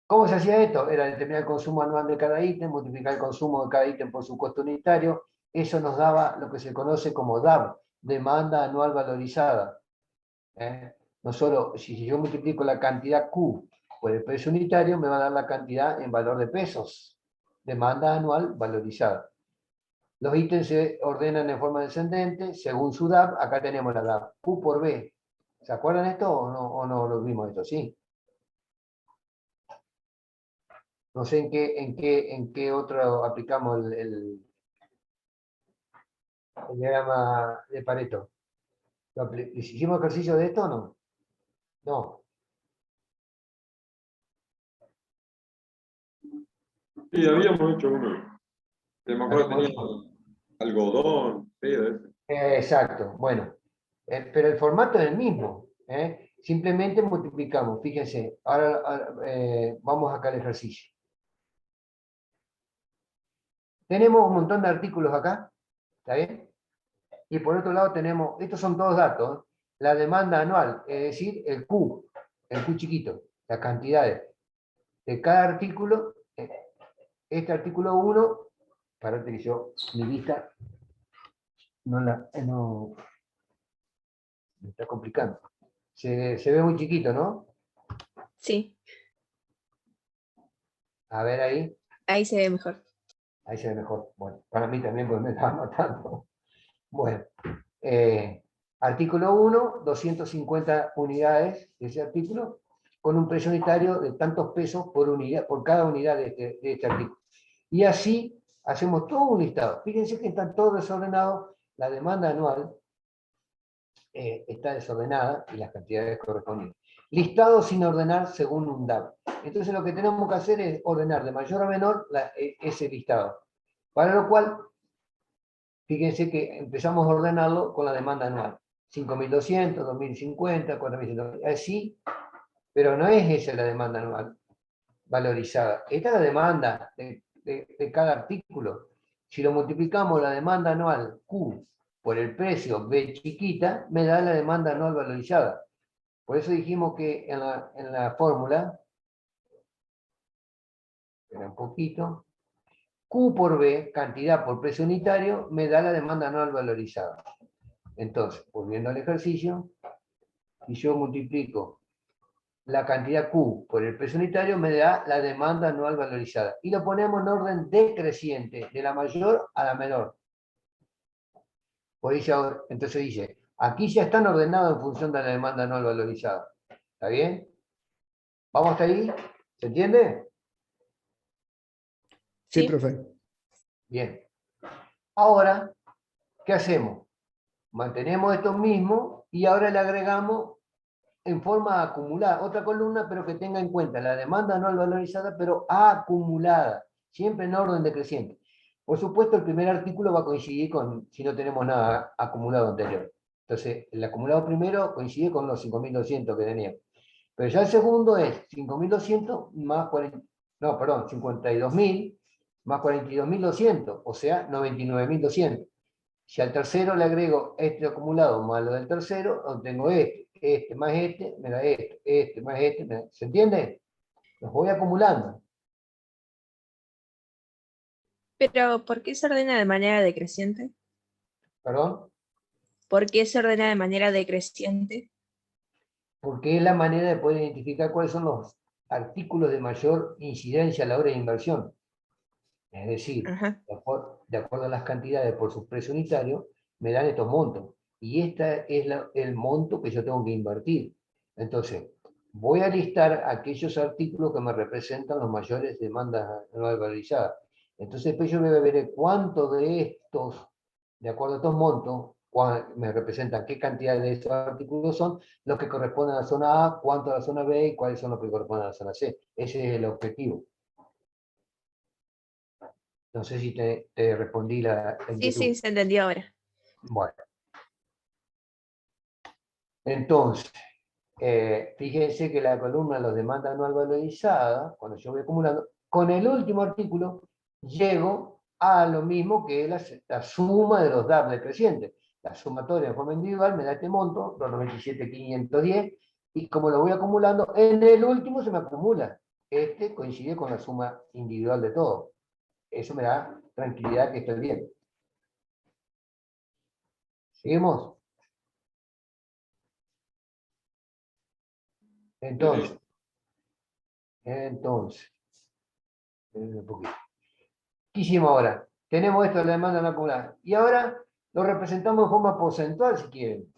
¿Cómo se hacía esto? Era determinar el consumo anual de cada ítem, multiplicar el consumo de cada ítem por su costo unitario. Eso nos daba lo que se conoce como DAV, demanda anual valorizada. No solo, si yo multiplico la cantidad Q por el precio unitario, me va a dar la cantidad en valor de pesos. Demanda anual valorizada. Los ítems se ordenan en forma descendente según su DAV. Acá tenemos la DAV Q por B. ¿Se acuerdan esto o no lo vimos esto? Sí. No sé en qué otro aplicamos el diagrama de Pareto. ¿Hicimos ejercicio de esto o no? No. Sí, habíamos hecho uno. Me acuerdo que Habíamos tenía algodón, feo ese. Exacto, bueno, pero el formato es el mismo, ¿eh? Simplemente multiplicamos, fíjense, ahora vamos acá al ejercicio. Tenemos un montón de artículos acá, ¿está bien? Y por otro lado tenemos, estos son todos datos, ¿eh? La demanda anual, es decir, el Q chiquito, las cantidades de cada artículo. Este artículo 1, para que yo, mi vista, no, me está complicando. Se ve muy chiquito, ¿no? Sí, A ver ahí. ahí se ve mejor. Ahí se ve mejor. Bueno, para mí también porque me estaba matando. Bueno, artículo 1, 250 unidades de ese artículo, con un precio unitario de tantos pesos por unidad, por cada unidad de este artículo. Y así hacemos todo un listado. Fíjense que están todos desordenados. La demanda anual está desordenada y las cantidades correspondientes. Listado sin ordenar según un DAB. Entonces lo que tenemos que hacer es ordenar de mayor a menor ese listado. Para lo cual, fíjense que empezamos a ordenarlo con la demanda anual. 5.200, 2.050, 4.100, así, pero no es esa la demanda anual valorizada. Esta es la demanda de cada artículo. Si lo multiplicamos la demanda anual Q por el precio B chiquita, me da la demanda anual valorizada. Por eso dijimos que en la fórmula, espera un poquito, Q por B, cantidad por precio unitario, me da la demanda anual valorizada. Entonces, volviendo al ejercicio, si yo multiplico la cantidad Q por el precio unitario, me da la demanda anual valorizada. Y lo ponemos en orden decreciente, de la mayor a la menor. Entonces dice, aquí ya están ordenados en función de la demanda anual valorizada. ¿Está bien? ¿Vamos hasta ahí? ¿Se entiende? Sí, Sí. profe. Bien. Ahora, ¿qué hacemos? Mantenemos esto mismo y ahora le agregamos en forma acumulada, otra columna, pero que tenga en cuenta la demanda anual valorizada, pero acumulada, siempre en orden decreciente. Por supuesto, el primer artículo va a coincidir con, si no tenemos nada acumulado anterior. Entonces, el acumulado primero coincide con los 5.200 que teníamos. Pero ya el segundo es 5.200 más 40, no, perdón, 52.000 más 42.200, o sea, 99.200. Si al tercero le agrego este acumulado más lo del tercero, obtengo este más este, me da este más este, ¿se entiende? Los voy acumulando. Pero, ¿por qué se ordena de manera decreciente? ¿Perdón? ¿Por qué se ordena de manera decreciente? Porque es la manera de poder identificar cuáles son los artículos de mayor incidencia a la hora de inversión. Es decir, Ajá. de acuerdo a las cantidades por su precio unitario, me dan estos montos. Y este es el monto que yo tengo que invertir. Entonces, voy a listar aquellos artículos que me representan los mayores demandas anuales valorizadas. Entonces, después yo voy a ver cuánto de estos, de acuerdo a estos montos, me representan qué cantidad de estos artículos son los que corresponden a la zona A, cuánto a la zona B y cuáles son los que corresponden a la zona C. Ese es el objetivo. No sé si te respondí la Sí, inquietud. sí, se entendió ahora. Bueno, entonces, fíjense que la columna de los demandas anual valorizada, cuando yo voy acumulando, con el último artículo llego a lo mismo que es la suma de los DAB decrecientes. La sumatoria en forma individual me da este monto, 297.510, y como lo voy acumulando, en el último se me acumula. Este coincide con la suma individual de todo. Eso me da tranquilidad que estoy bien. ¿Seguimos? Entonces, un poquito. ¿Qué hicimos ahora? Tenemos esto de la demanda no acumulada. Y ahora lo representamos de forma porcentual, si quieren.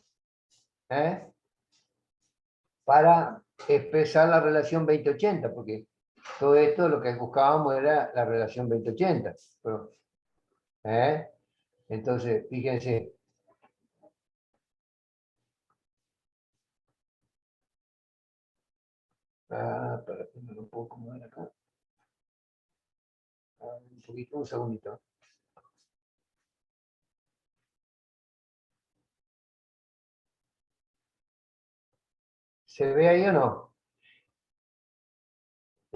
para expresar la relación 20-80, porque todo esto lo que buscábamos era la relación 20-80. Entonces, fíjense. Para que no lo puedo acomodar acá. Un poquito, un segundito. ¿Se ve ahí o no?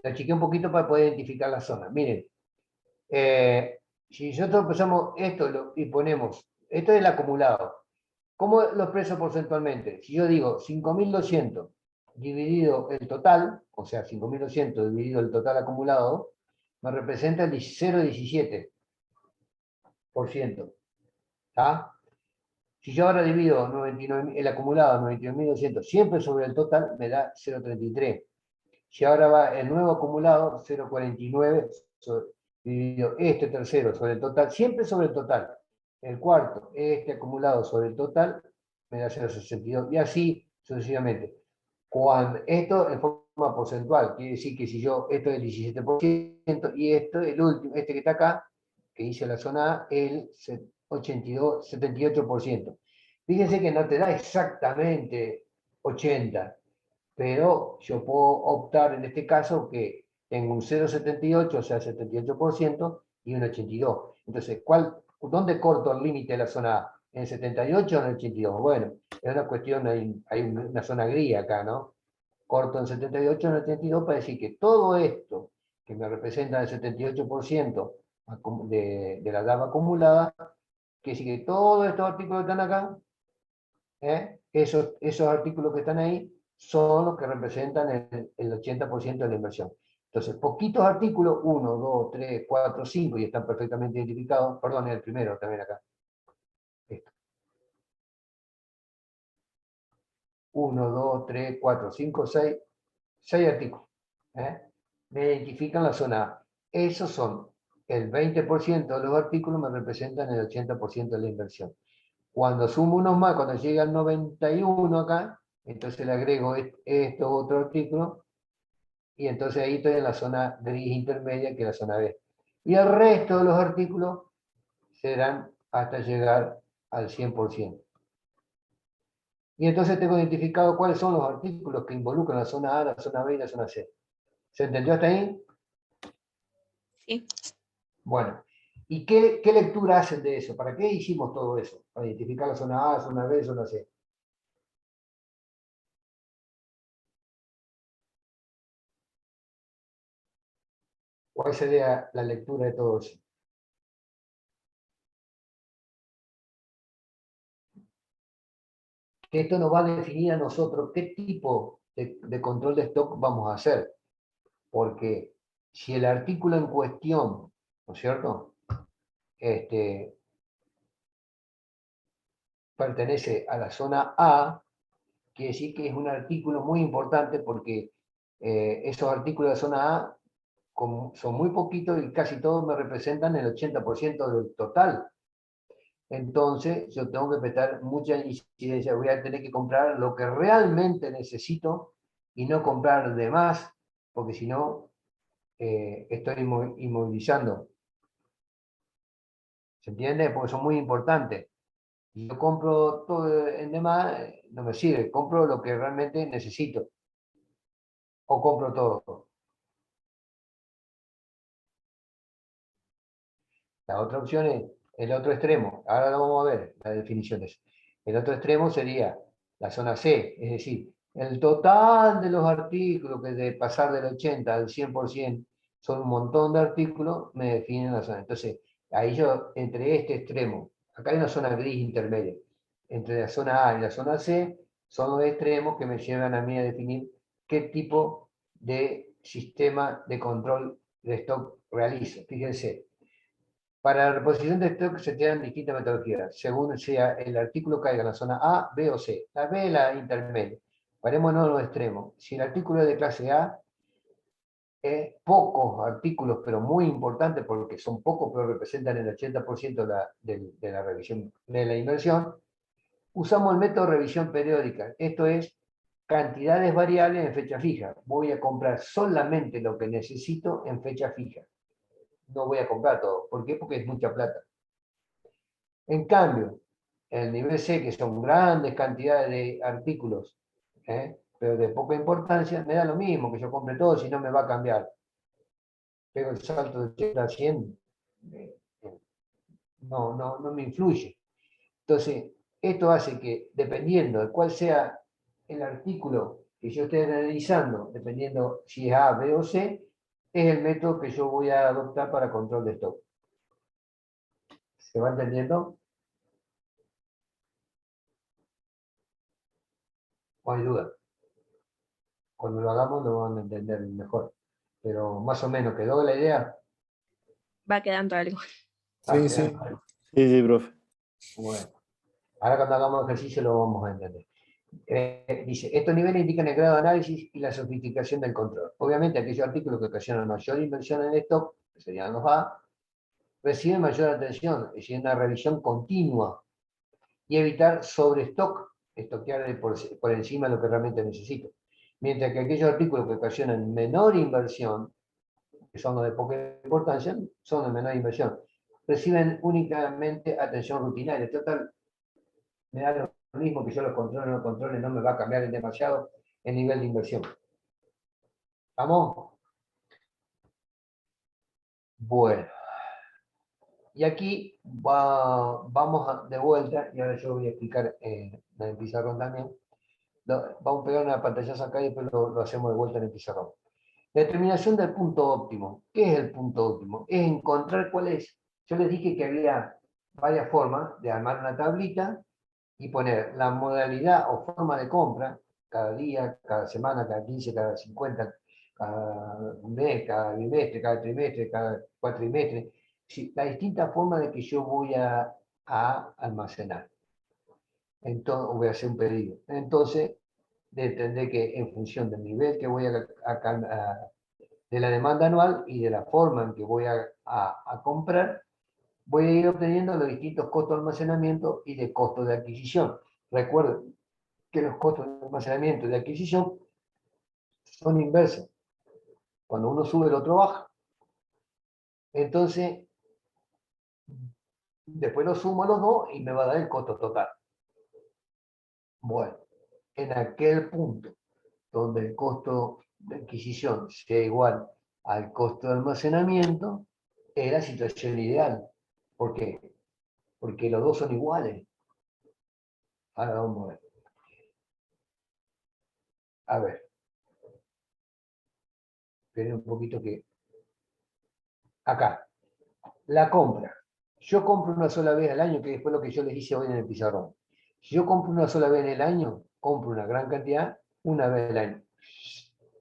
La achiqué un poquito para poder identificar la zona. Miren, si nosotros empezamos esto y ponemos, esto es el acumulado. ¿Cómo lo expreso porcentualmente? Si yo digo 5.200 dividido el total, o sea, 5.200 dividido el total acumulado, me representa el 0,17%. ¿Está? Si yo ahora divido 99, el acumulado 99.200 siempre sobre el total, me da 0,33. Si ahora va el nuevo acumulado, 0,49 dividido este tercero sobre el total, siempre sobre el total. El cuarto, este acumulado sobre el total, me da 0,62. Y así sucesivamente. Cuando esto en forma porcentual, quiere decir que si yo, esto es el 17%, y esto, el último, este que está acá, que dice la zona A, el 78%. Fíjense que no te da exactamente 80, pero yo puedo optar en este caso que tengo un 0,78, o sea, 78%, y un 82. Entonces, ¿dónde corto el límite de la zona A? ¿En el 78 o en el 82? Bueno, es una cuestión, hay una zona gris acá, ¿no? Corto en 78 o en el 82 para decir que todo esto que me representa el 78% de la DAB acumulada, que decir que todos estos artículos que están acá, esos artículos que están ahí, son los que representan el 80% de la inversión. Entonces, poquitos artículos, 1, 2, 3, 4, 5, y están perfectamente identificados. Perdón, el primero también acá. Esto. 1, 2, 3, 4, 5, 6. 6 artículos. Me identifican la zona A. Esos son el 20% de los artículos, me representan el 80% de la inversión. Cuando sumo unos más, cuando llega al 91 acá, entonces le agrego estos otros artículos, y entonces ahí estoy en la zona gris intermedia, que es la zona B. Y el resto de los artículos serán hasta llegar al 100%. Y entonces tengo identificado cuáles son los artículos que involucran la zona A, la zona B y la zona C. ¿Se entendió hasta ahí? Sí. Bueno, ¿y qué lectura hacen de eso? ¿Para qué hicimos todo eso? Para identificar la zona A, zona B, zona C. ¿Cuál sería la lectura de todo eso? Que esto nos va a definir a nosotros qué tipo de control de stock vamos a hacer. Porque si el artículo en cuestión, ¿no es cierto?, pertenece a la zona A, quiere decir que es un artículo muy importante porque esos artículos de la zona A son muy poquitos y casi todos me representan el 80% del total. Entonces yo tengo que prestar mucha incidencia, voy a tener que comprar lo que realmente necesito y no comprar de más, porque si no estoy inmovilizando. ¿Se entiende? Porque son muy importantes. Si yo compro todo en demás, no me sirve, compro lo que realmente necesito. O compro todo. La otra opción es el otro extremo. Ahora lo vamos a ver, las definiciones. El otro extremo sería la zona C, es decir, el total de los artículos que de pasar del 80 al 100% son un montón de artículos, me definen la zona. Entonces, ahí yo, entre este extremo, acá hay una zona gris intermedia, entre la zona A y la zona C, son los extremos que me llevan a mí a definir qué tipo de sistema de control de stock realizo. Fíjense, para la reposición de stock se te dan distintas metodologías, según sea el artículo caiga en la zona A, B o C. La B es la intermedia. Parémonos en los extremos. Si el artículo es de clase A, pocos artículos, pero muy importantes, porque son pocos, pero representan el 80% de la revisión de la inversión, usamos el método de revisión periódica. Esto es cantidades variables en fecha fija. Voy a comprar solamente lo que necesito en fecha fija. No voy a comprar todo. ¿Por qué? Porque es mucha plata. En cambio, en el nivel C, que son grandes cantidades de artículos, pero de poca importancia, me da lo mismo que yo compre todo si no me va a cambiar. Pego el salto de 80 a 100, no me influye. Entonces, esto hace que, dependiendo de cuál sea el artículo que yo esté analizando, dependiendo si es A, B o C, es el método que yo voy a adoptar para control de stock. ¿Se va entendiendo? No hay duda. Cuando lo hagamos lo van a entender mejor. Pero más o menos quedó la idea. Va quedando algo. Sí, sí. Sí, sí, profe. Bueno, ahora cuando hagamos ejercicio lo vamos a entender. Dice, estos niveles indican el grado de análisis y la sofisticación del control. Obviamente aquellos artículos que ocasionan mayor inversión en el stock, que serían los A, reciben mayor atención, es decir, una revisión continua y evitar sobrestock, estoquear por encima de lo que realmente necesito. Mientras que aquellos artículos que ocasionan menor inversión, que son los de poca importancia, son de menor inversión, reciben únicamente atención rutinaria. Total, me da lo mismo que yo los controle o no controle, no me va a cambiar en demasiado el nivel de inversión. ¿Vamos? Bueno. Y aquí vamos de vuelta, y ahora yo voy a explicar en el pizarrón también. Vamos a pegar una pantallaza acá y después lo hacemos de vuelta en el pizarrón. Determinación del punto óptimo. ¿Qué es el punto óptimo? Es encontrar cuál es. Yo les dije que había varias formas de armar una tablita y poner la modalidad o forma de compra, cada día, cada semana, cada 15, cada 50, cada mes, cada bimestre, cada trimestre, cada cuatrimestre, la distinta forma de que yo voy a almacenar. Entonces, voy a hacer un pedido. Entonces, entender que en función del nivel que voy de la demanda anual y de la forma en que voy a comprar, voy a ir obteniendo los distintos costos de almacenamiento y de costos de adquisición. Recuerden que los costos de almacenamiento y de adquisición son inversos. Cuando uno sube, el otro baja. Entonces, después lo sumo a los dos y me va a dar el costo total. Bueno, en aquel punto donde el costo de adquisición sea igual al costo de almacenamiento, es la situación ideal. ¿Por qué? Porque los dos son iguales. Ahora vamos a ver. A ver. Esperen un poquito que... Acá. La compra. Yo compro una sola vez al año, que fue lo que yo les hice hoy en el pizarrón. Si yo compro una sola vez en el año, compro una gran cantidad, una vez al año.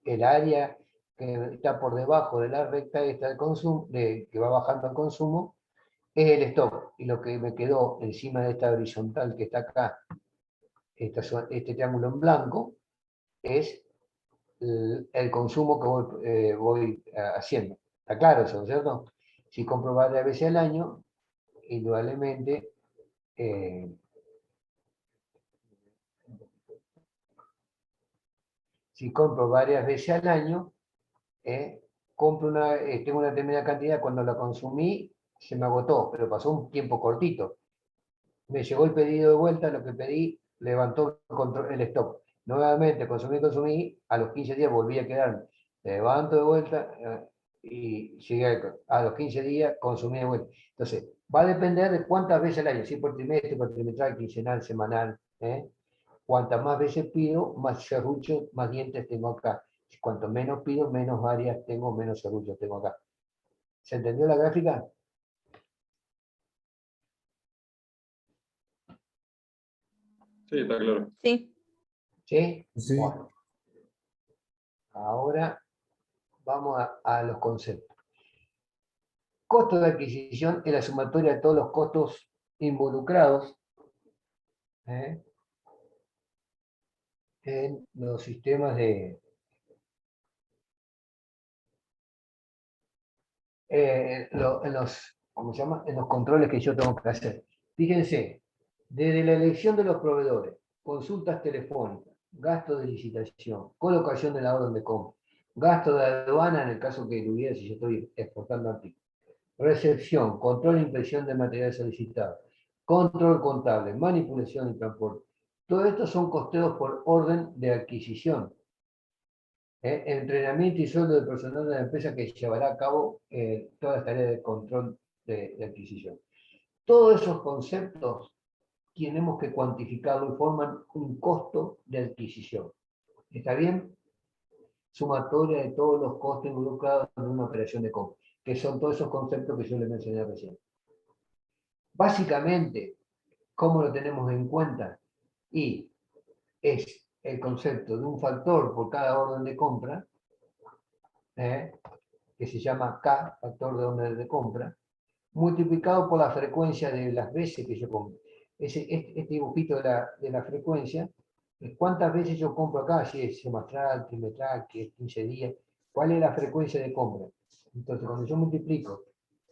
El área que está por debajo de la recta esta de consumo, que va bajando el consumo, es el stock. Y lo que me quedó encima de esta horizontal que está acá, este triángulo en blanco, es el consumo que voy haciendo. ¿Está claro eso, cierto? Si compro varias veces al año, indudablemente si compro varias veces al año, tengo una determinada cantidad, cuando la consumí se me agotó, pero pasó un tiempo cortito. Me llegó el pedido de vuelta, lo que pedí, levantó el stock. Nuevamente consumí, a los 15 días volví a quedarme. Levanto de vuelta y llegué a los 15 días, consumí de vuelta. Entonces, va a depender de cuántas veces al año, si por trimestre, por trimestral, quincenal, semanal. Cuantas más veces pido, más serruchos, más dientes tengo acá. Cuanto menos pido, menos áreas tengo, menos serruchos tengo acá. ¿Se entendió la gráfica? Sí, está claro. Sí. ¿Sí? Sí. Bueno. Ahora vamos a los conceptos. Costo de adquisición es la sumatoria de todos los costos involucrados en los sistemas ¿cómo se llama? En los controles que yo tengo que hacer. Fíjense, desde la elección de los proveedores, consultas telefónicas, gasto de licitación, colocación de la orden de compra, gasto de aduana en el caso que lo hubiera si yo estoy exportando artículos, recepción, control e impresión de material solicitado, control contable, manipulación y transporte. Todo esto son costeos por orden de adquisición. Entrenamiento y sueldo de personal de la empresa que llevará a cabo todas las tareas de control de adquisición. Todos esos conceptos tenemos que cuantificarlo y forman un costo de adquisición. ¿Está bien? Sumatoria de todos los costos involucrados en una operación de compra, que son todos esos conceptos que yo les mencioné recién. Básicamente, ¿cómo lo tenemos en cuenta? Y es el concepto de un factor por cada orden de compra, que se llama K, factor de orden de compra, multiplicado por la frecuencia de las veces que yo compro. Este dibujito de la frecuencia, ¿cuántas veces yo compro acá? Si es semestral, trimestral, que es 15 días, ¿cuál es la frecuencia de compra? Entonces, cuando yo multiplico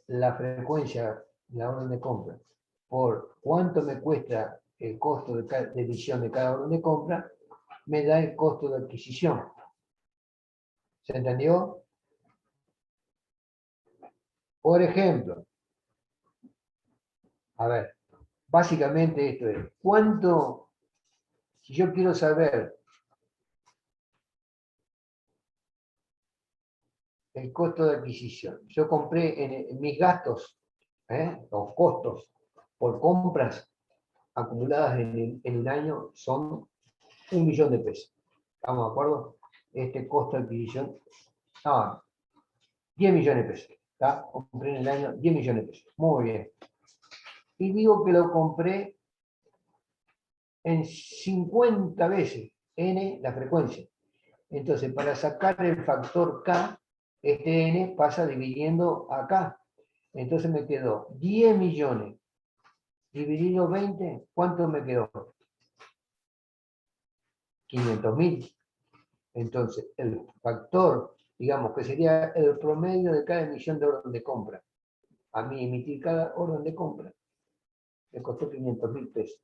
la frecuencia, la orden de compra, por cuánto me cuesta el costo de edición de cada orden de compra, me da el costo de adquisición. ¿Se entendió? Por ejemplo, a ver, básicamente esto es, ¿cuánto, si yo quiero saber el costo de adquisición, yo compré en mis gastos, los costos por compras acumuladas en un año son 1 millón de pesos. ¿Estamos de acuerdo? Este costo de adquisición, 10 millones de pesos. ¿Está? Compré en el año 10 millones de pesos. Muy bien. Y digo que lo compré en 50 veces n la frecuencia. Entonces, para sacar el factor K, este n pasa dividiendo acá. Entonces me quedó 10 millones dividido 20, ¿cuánto me quedó? 500.000. Entonces, el factor, digamos, que sería el promedio de cada emisión de orden de compra. A mí emitir cada orden de compra me costó 500.000 pesos.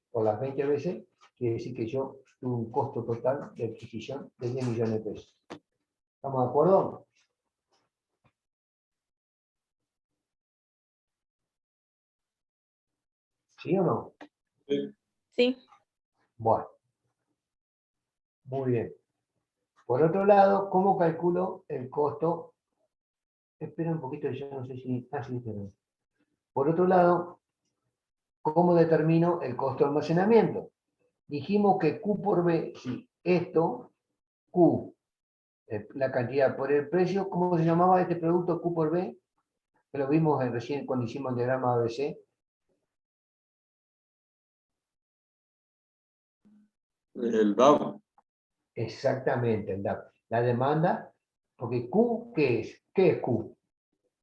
Por las 20 veces, quiere decir que yo tuve un costo total de adquisición de 10 millones de pesos. ¿Estamos de acuerdo? ¿Sí o no? Sí. Bueno. Muy bien. Por otro lado, ¿cómo calculo el costo? Espera un poquito, yo no sé si... sí, perdón. Por otro lado, ¿cómo determino el costo de almacenamiento? Dijimos que Q por B, si esto, Q, la cantidad por el precio, ¿cómo se llamaba este producto Q por B? Que lo vimos recién cuando hicimos el diagrama ABC. El DAB. Exactamente, la demanda, porque Q, ¿qué es? ¿Qué es Q?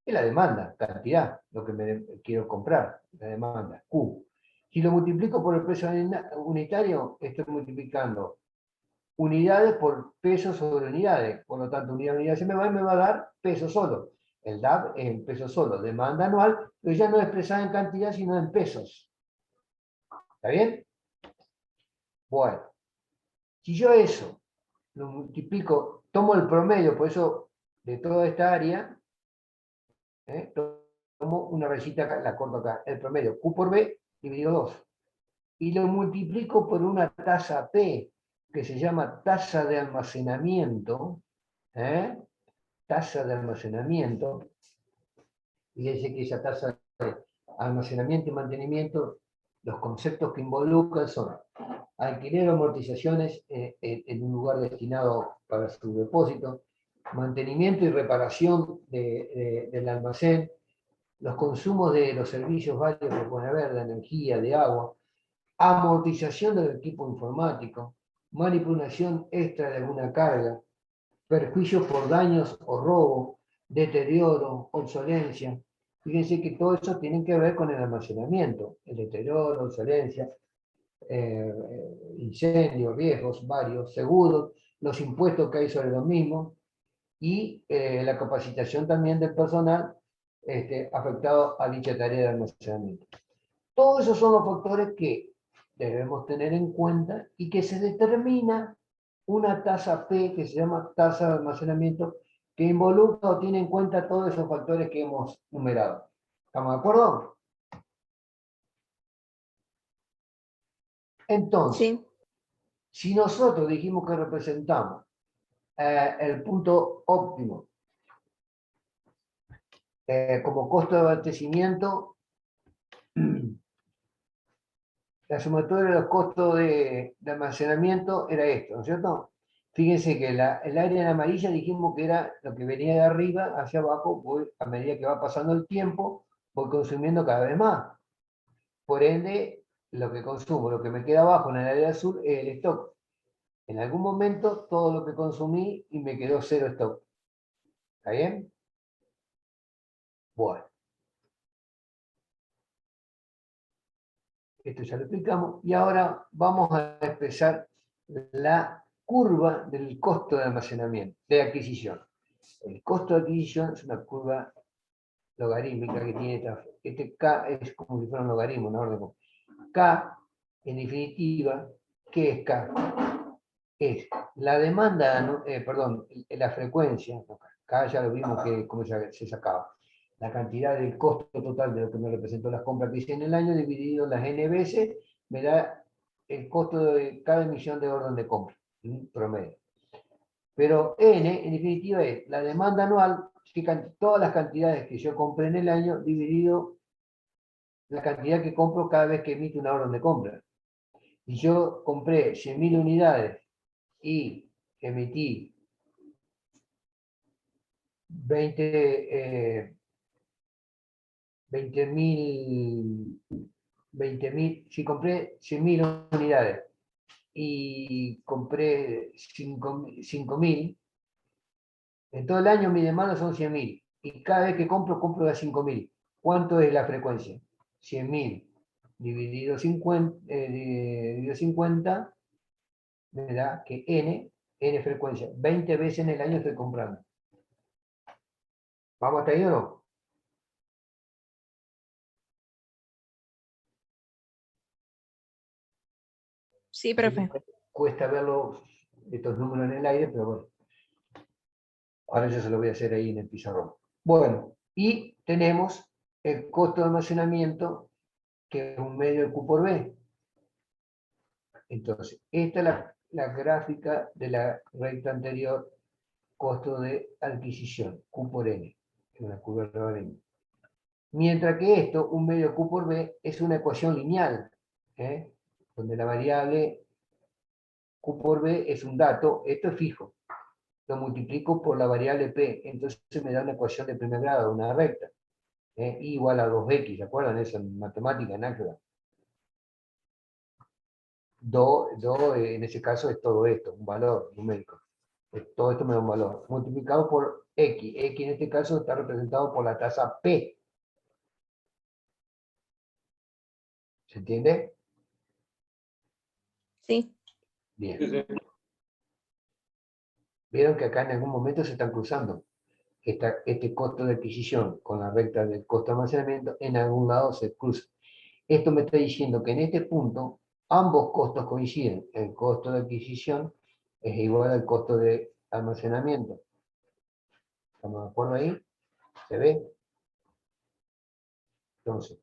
Es la demanda, cantidad, lo que me quiero comprar, la demanda, Q. Si lo multiplico por el precio unitario, estoy multiplicando unidades por pesos sobre unidades. Por lo tanto, unidad se me va a dar peso solo. El DAB es el peso solo, demanda anual, pero ya no es expresada en cantidad, sino en pesos. ¿Está bien? Bueno, si yo eso lo multiplico, tomo el promedio, por eso, de toda esta área, tomo una rayita acá, la corto acá, el promedio, Q por B dividido 2. Y lo multiplico por una tasa P, que se llama tasa de almacenamiento, tasa de almacenamiento, fíjense que esa tasa de almacenamiento y mantenimiento, los conceptos que involucran son alquiler o amortizaciones en un lugar destinado para su depósito, mantenimiento y reparación del almacén, los consumos de los servicios varios que pueden haber, de energía, de agua, amortización del equipo informático, manipulación extra de alguna carga, perjuicios por daños o robo, deterioro, obsolencia. Fíjense que todo eso tiene que ver con el almacenamiento, el deterioro, obsolencia, incendios, riesgos varios, seguros, los impuestos que hay sobre los mismos y la capacitación también del personal afectado a dicha tarea de almacenamiento. Todos esos son los factores que debemos tener en cuenta y que se determina una tasa P que se llama tasa de almacenamiento que involucra o tiene en cuenta todos esos factores que hemos numerado. ¿Estamos de acuerdo? Entonces, Sí, si nosotros dijimos que representamos el punto óptimo como costo de abastecimiento, la sumatoria de los costos de almacenamiento era esto, ¿no es cierto? Fíjense que el área en amarilla dijimos que era lo que venía de arriba hacia abajo, voy, a medida que va pasando el tiempo, voy consumiendo cada vez más. Por ende, lo que consumo, lo que me queda abajo en el área azul es el stock. En algún momento, todo lo que consumí y me quedó cero stock. ¿Está bien? Bueno. Esto ya lo explicamos. Y ahora vamos a empezar la curva del costo de almacenamiento, de adquisición. El costo de adquisición es una curva logarítmica que tiene este K es como si fuera un logaritmo, una orden. K, en definitiva, ¿qué es K? Es la demanda, perdón, la frecuencia, K ya lo vimos que cómo se sacaba, la cantidad del costo total de lo que me representó las compras que hice en el año dividido en las N veces, me da el costo de cada emisión de orden de compra, promedio. Pero N, en definitiva, es la demanda anual, todas las cantidades que yo compré en el año, dividido la cantidad que compro cada vez que emito una orden de compra. Si yo compré 100.000 unidades y emití 20.000, si compré 100.000 unidades y compré 5.000, en todo el año mi demanda son 100.000 y cada vez que compro de 5.000. ¿Cuánto es la frecuencia? 100.000 dividido 50 me da que n frecuencia, 20 veces en el año estoy comprando. ¿Vamos hasta ahí o no? sí, profe. Cuesta verlo, estos números en el aire, pero bueno. Ahora yo se lo voy a hacer ahí en el pizarrón. Bueno, y tenemos el costo de almacenamiento, que es un medio de Q por B. Entonces, esta es la gráfica de la recta anterior, costo de adquisición, Q por N, una curva logarítmica. Mientras que esto, un medio Q por B, es una ecuación lineal, donde la variable Q por B es un dato, esto es fijo, lo multiplico por la variable P, entonces me da una ecuación de primer grado, una recta, I igual a 2x, ¿se acuerdan? Eso en matemática, en álgebra. Do, en ese caso es todo esto, un valor numérico. Todo esto me da un valor, multiplicado por X. X en este caso está representado por la tasa P. ¿Se entiende? Sí, Bien. Sí, sí. Vieron que acá en algún momento se están cruzando. Este costo de adquisición con la recta del costo de almacenamiento, en algún lado se cruza. Esto me está diciendo que en este punto ambos costos coinciden. El costo de adquisición es igual al costo de almacenamiento. ¿Estamos de acuerdo ahí? ¿Se ve? Entonces,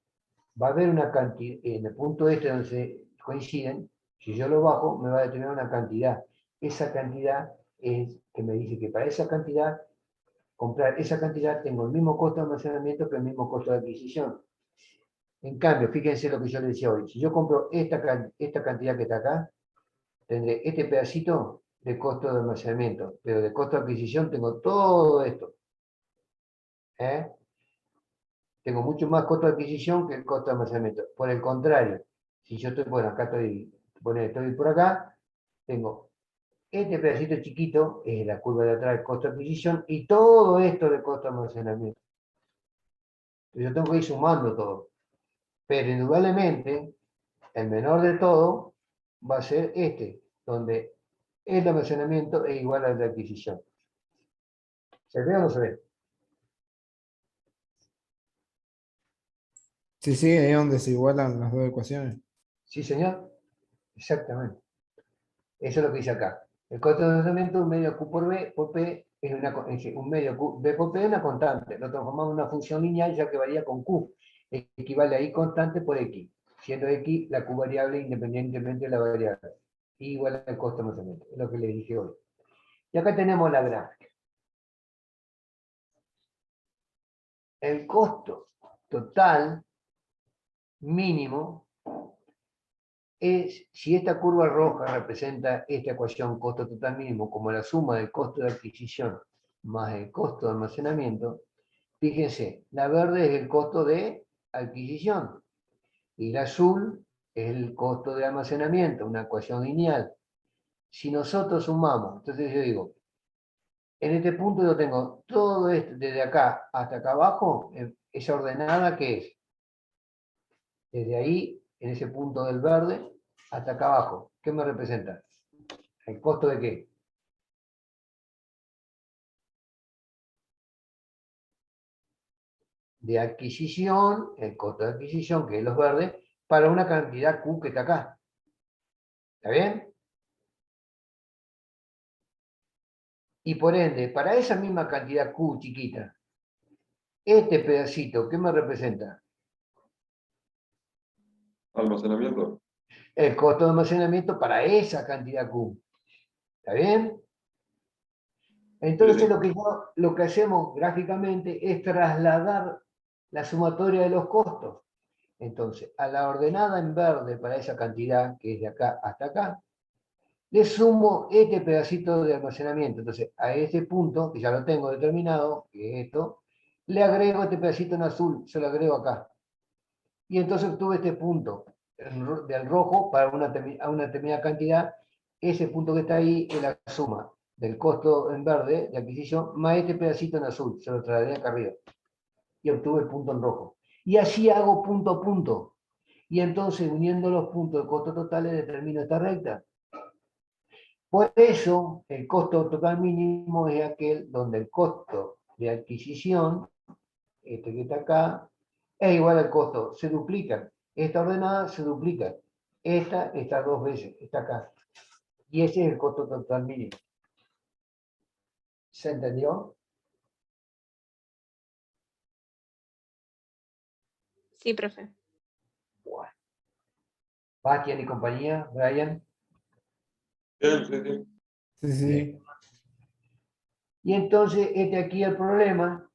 va a haber una cantidad, en el punto este donde se coinciden, si yo lo bajo, me va a determinar una cantidad. Esa cantidad es que me dice que para esa cantidad, comprar esa cantidad, tengo el mismo costo de almacenamiento que el mismo costo de adquisición. En cambio, fíjense lo que yo les decía hoy. Si yo compro esta cantidad que está acá, tendré este pedacito de costo de almacenamiento, pero de costo de adquisición tengo todo esto. Tengo mucho más costo de adquisición que el costo de almacenamiento. Por el contrario, si yo estoy, bueno, acá estoy por acá, tengo este pedacito chiquito, es la curva de atrás del costo de adquisición, y todo esto de costo de almacenamiento. Yo tengo que ir sumando todo. Pero indudablemente, el menor de todo va a ser este, donde el almacenamiento es igual al de adquisición. ¿Se ve o no se ve? Sí, sí, ahí es donde se igualan las dos ecuaciones. ¿Sí, señor? Exactamente. Eso es lo que dice acá. El costo de almacenamiento, un medio Q por P, es un medio Q, B por P es una constante. Lo transformamos en una función lineal ya que varía con Q. Equivale a I constante por X, siendo X la Q variable independientemente de la variable. I igual al costo de almacenamiento. Es lo que les dije hoy. Y acá tenemos la gráfica. El costo total mínimo es, si esta curva roja representa esta ecuación costo total mínimo como la suma del costo de adquisición más el costo de almacenamiento, fíjense, la verde es el costo de adquisición y la azul es el costo de almacenamiento, una ecuación lineal. Si nosotros sumamos, entonces yo digo, en este punto yo tengo todo esto, desde acá hasta acá abajo, esa ordenada que es, desde ahí, en ese punto del verde, hasta acá abajo. ¿Qué me representa? ¿El costo de qué? De adquisición, el costo de adquisición, que es los verdes, para una cantidad Q que está acá. ¿Está bien? Y por ende, para esa misma cantidad Q chiquita, este pedacito, ¿qué me representa? Almacenamiento. El costo de almacenamiento para esa cantidad Q. ¿Está bien? Entonces Sí. lo que hacemos gráficamente es trasladar la sumatoria de los costos. Entonces, a la ordenada en verde para esa cantidad, que es de acá hasta acá, le sumo este pedacito de almacenamiento. Entonces, a ese punto, que ya lo tengo determinado, que es esto, le agrego este pedacito en azul, se lo agrego acá. Y entonces obtuve este punto del rojo para a una determinada cantidad. Ese punto que está ahí es la suma del costo en verde de adquisición más este pedacito en azul. Se lo trasladé acá arriba. Y obtuve el punto en rojo. Y así hago punto a punto. Y entonces, uniendo los puntos de costo totales, determino esta recta. Por eso, el costo total mínimo es aquel donde el costo de adquisición, este que está acá, es igual al costo. Se duplican. Esta ordenada se duplica. Esta está dos veces, está acá. Y ese es el costo total mínimo. ¿Se entendió? Sí, profe. Bueno. Bastian y compañía, Brian. Bien, sí, sí. Sí, sí. Bien. Y entonces, este aquí es el problema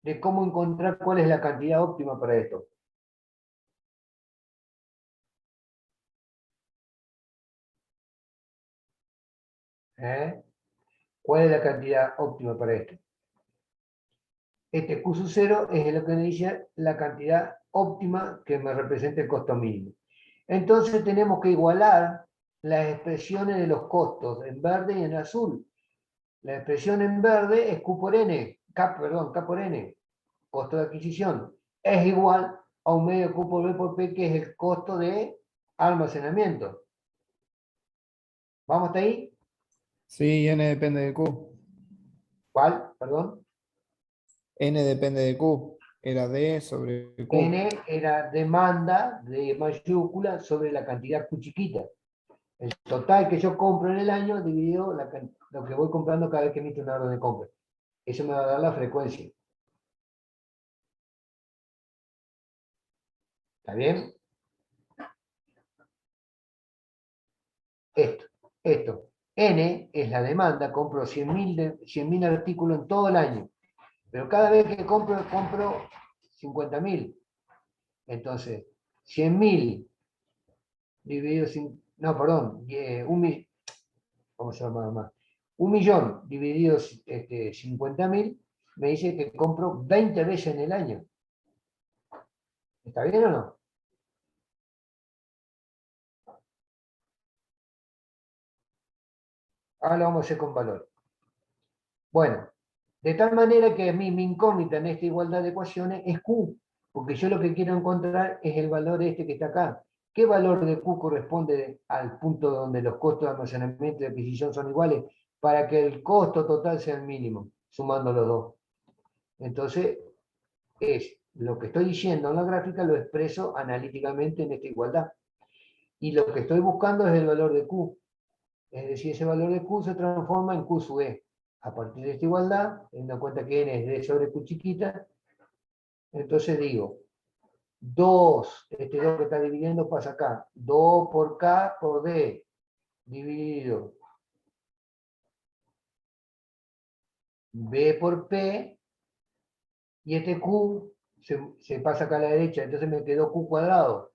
de cómo encontrar cuál es la cantidad óptima para esto. ¿Eh? ¿Cuál es la cantidad óptima para esto? Este Q sub 0 es lo que me dice la cantidad óptima que me representa el costo mínimo. Entonces tenemos que igualar las expresiones de los costos en verde y en azul. La expresión en verde es Q por N, K por N, costo de adquisición, es igual a un medio Q por B por P, que es el costo de almacenamiento. ¿Vamos hasta ahí? Sí, N depende de Q. ¿Cuál? Perdón. N depende de Q. Era D sobre Q. N era demanda de mayúscula sobre la cantidad Q chiquita. El total que yo compro en el año dividido lo que voy comprando cada vez que emito una orden de compra. Eso me va a dar la frecuencia. ¿Está bien? Esto. N es la demanda, compro 100.000 artículos en todo el año. Pero cada vez que compro 50.000. Entonces, 100.000 dividido no, perdón, ¿cómo se llama más? 1.000.000 dividido 50.000, me dice que compro 20 veces en el año. ¿Está bien o no? Ahora lo vamos a hacer con valor. Bueno, de tal manera que a mí mi incógnita en esta igualdad de ecuaciones es Q, porque yo lo que quiero encontrar es el valor este que está acá. ¿Qué valor de Q corresponde al punto donde los costos de almacenamiento y adquisición son iguales para que el costo total sea el mínimo, sumando los dos? Entonces, es lo que estoy diciendo en la gráfica, lo expreso analíticamente en esta igualdad. Y lo que estoy buscando es el valor de Q. Es decir, ese valor de Q se transforma en Q sub E. A partir de esta igualdad, teniendo en cuenta que N es D sobre Q chiquita, entonces digo, 2, este 2 que está dividiendo pasa acá, 2 por K por D, dividido B por P, y este Q se pasa acá a la derecha, entonces me quedó Q cuadrado.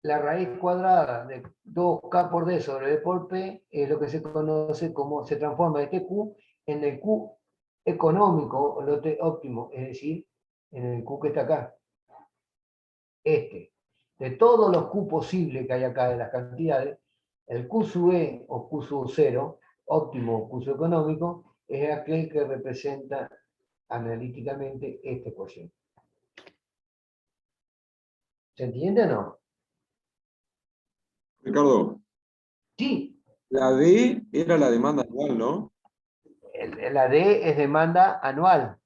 La raíz cuadrada de 2K por D sobre B por P es lo que se conoce como, se transforma este Q en el Q económico, o lote óptimo, es decir, en el Q que está acá. Este. De todos los Q posibles que hay acá de las cantidades, el Q sub E o Q sub 0, óptimo o Q sub económico, es aquel que representa analíticamente este cociente. ¿Se entiende o no? Ricardo, Sí, la D era la demanda anual, ¿no? la D es demanda anual.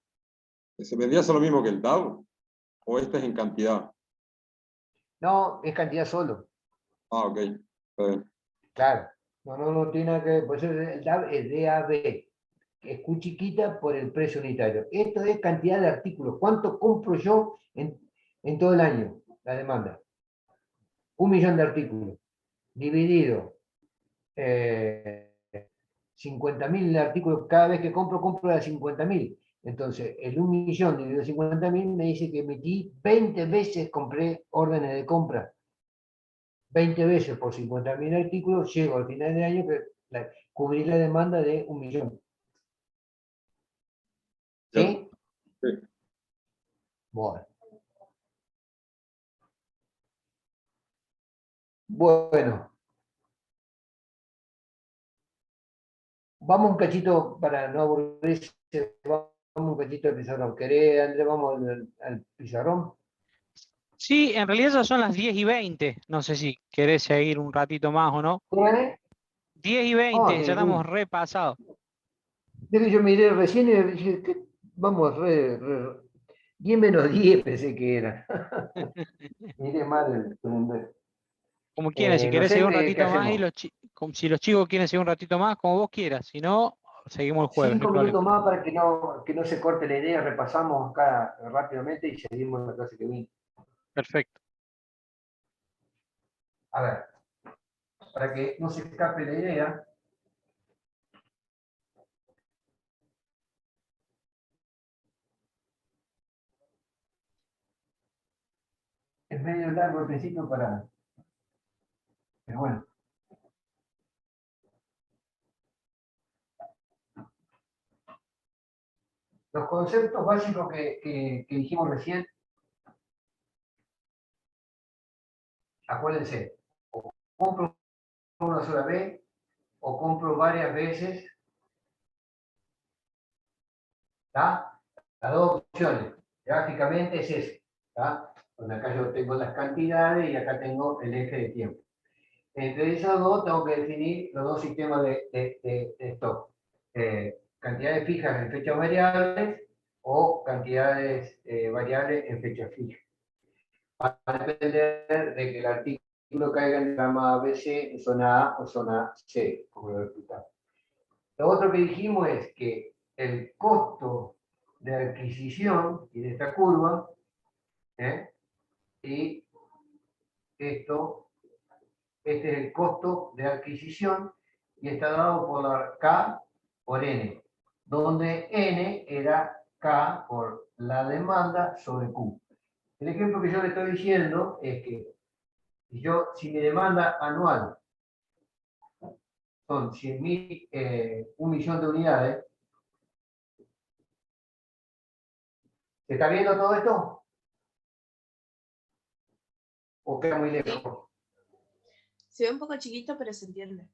¿Se vendría a ser lo mismo que el TAB? ¿O esta es en cantidad? No, es cantidad solo. Ah, ok. Está bien. Claro. No tiene nada que ver. Por eso el DAB es DAB, que es Q chiquita por el precio unitario. Esto es cantidad de artículos. ¿Cuánto compro yo en todo el año? La demanda. 1.000.000 de artículos. Dividido 50.000 artículos. Cada vez que compro de 50.000. Entonces, el 1.000.000 dividido 50.000 me dice que emití 20 veces, compré órdenes de compra. 20 veces por 50.000 artículos, llego al final del año que cubrir la demanda de 1.000.000. ¿Sí? Sí. Bueno. Bueno. Vamos un cachito, para no aburrirse, vamos un cachito al pizarrón. ¿Querés, Andrés, vamos al pizarrón? Sí, en realidad ya son las 10:20. No sé si querés seguir un ratito más o no. 10:20, ya estamos repasados. Yo miré recién y dije, vamos, 10 menos 10 pensé que era. Miré mal el calendario. Como quieras, si No querés sé, seguir un ¿qué ratito más y hacemos? si los chicos quieren seguir un ratito más, como vos quieras. Si no, seguimos el jueves, no hay 5 problema. minutos más para que no se corte la idea, repasamos acá rápidamente y seguimos la clase que viene. Perfecto. A ver, para que no se escape la idea. Es medio largo el principio pero bueno. Los conceptos básicos que dijimos recién, acuérdense, o compro una sola vez o compro varias veces, ¿está? Las dos opciones, gráficamente es eso, ¿está? Donde acá yo tengo las cantidades y acá tengo el eje de tiempo. Entre esos dos tengo que definir los dos sistemas de stock. Cantidades fijas en fechas variables o cantidades variables en fechas fijas. Va a depender de que el artículo caiga en el diagrama ABC, zona A o zona C, como lo he explicado. Lo otro que dijimos es que el costo de adquisición tiene esta curva, y esto, este es el costo de adquisición y está dado por la K por N, donde N era K por la demanda sobre Q. El ejemplo que yo le estoy diciendo es que si mi demanda anual son 100.000, 1.000.000 de unidades, ¿se está viendo todo esto? ¿O queda muy lejos? Se ve un poco chiquito, pero se entiende.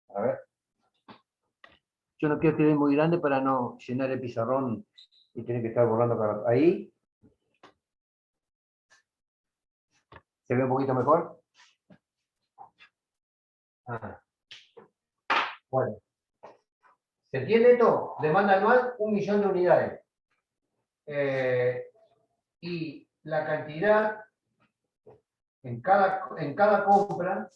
A ver. Yo no quiero que quede muy grande para no llenar el pizarrón y tener que estar borrando cada... Ahí. ¿Se ve un poquito mejor? Ah. Bueno. ¿Se entiende esto? Demanda anual, 1.000.000 de unidades. Y la cantidad en cada compra,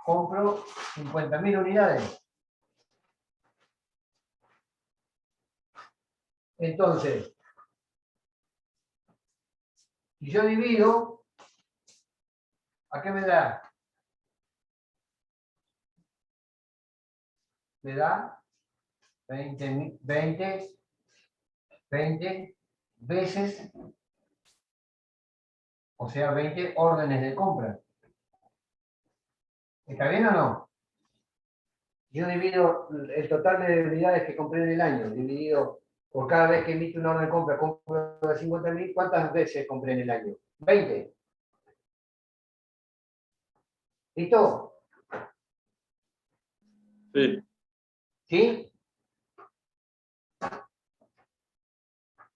compro 50.000 unidades. Entonces, si yo divido, ¿a qué me da? Me da 20 veces, o sea, 20 órdenes de compra. ¿Está bien o no? Yo divido el total de unidades que compré en el año, dividido por cada vez que emito una orden de compra, compro de 50.000, ¿cuántas veces compré en el año? 20. ¿Listo? Sí. ¿Sí?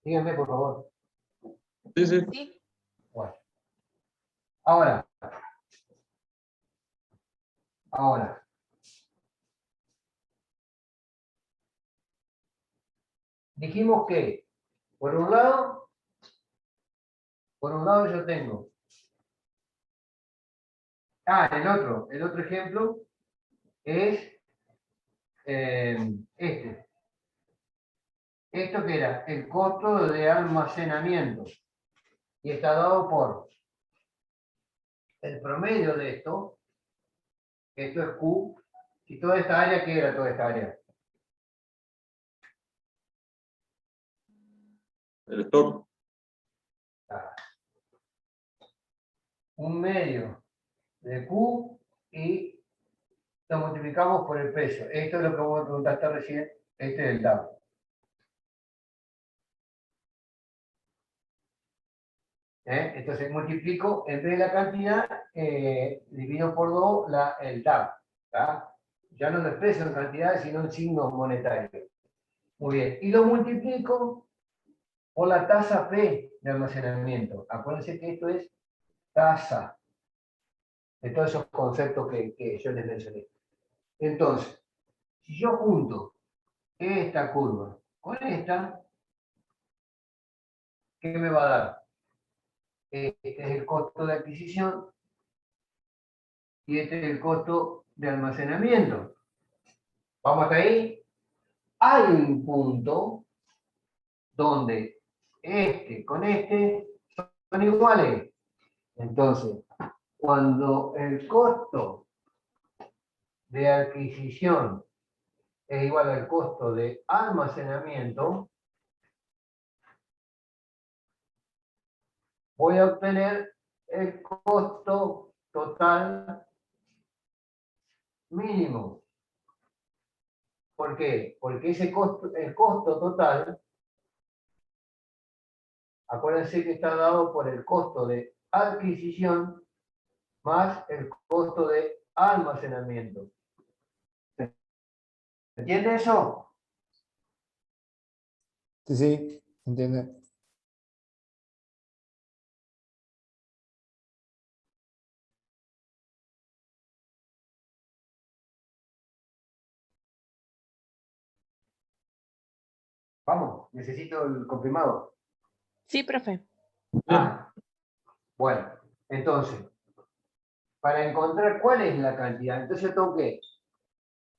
Díganme, por favor. Sí, sí. Sí. Bueno. Ahora. Dijimos que, por un lado yo tengo. El otro ejemplo es este. Esto que era el costo de almacenamiento. Y está dado por el promedio de esto. Esto es Q. Y toda esta área, ¿qué era toda esta área? El stock. Un medio de Q y lo multiplicamos por el precio. Esto es lo que vos me preguntaste recién. Este es el DAO. Entonces multiplico, en vez de la cantidad, divido por 2 el DAO. Ya no lo expreso en cantidades, sino en signos monetarios. Muy bien. Y lo multiplico por la tasa P de almacenamiento. Acuérdense que esto es tasa de todos esos conceptos que yo les mencioné. Entonces, si yo junto esta curva con esta, ¿qué me va a dar? Este es el costo de adquisición y este es el costo de almacenamiento. ¿Vamos hasta ahí? Hay un punto donde este con este son iguales. Entonces, cuando el costo de adquisición es igual al costo de almacenamiento, voy a obtener el costo total mínimo. ¿Por qué? Porque ese costo, el costo total, acuérdense que está dado por el costo de adquisición más el costo de almacenamiento. ¿Se entiende eso? Sí, sí, entiende. Vamos, necesito el confirmado. Sí, profe. Ah, bueno, entonces, para encontrar cuál es la cantidad, entonces tengo que,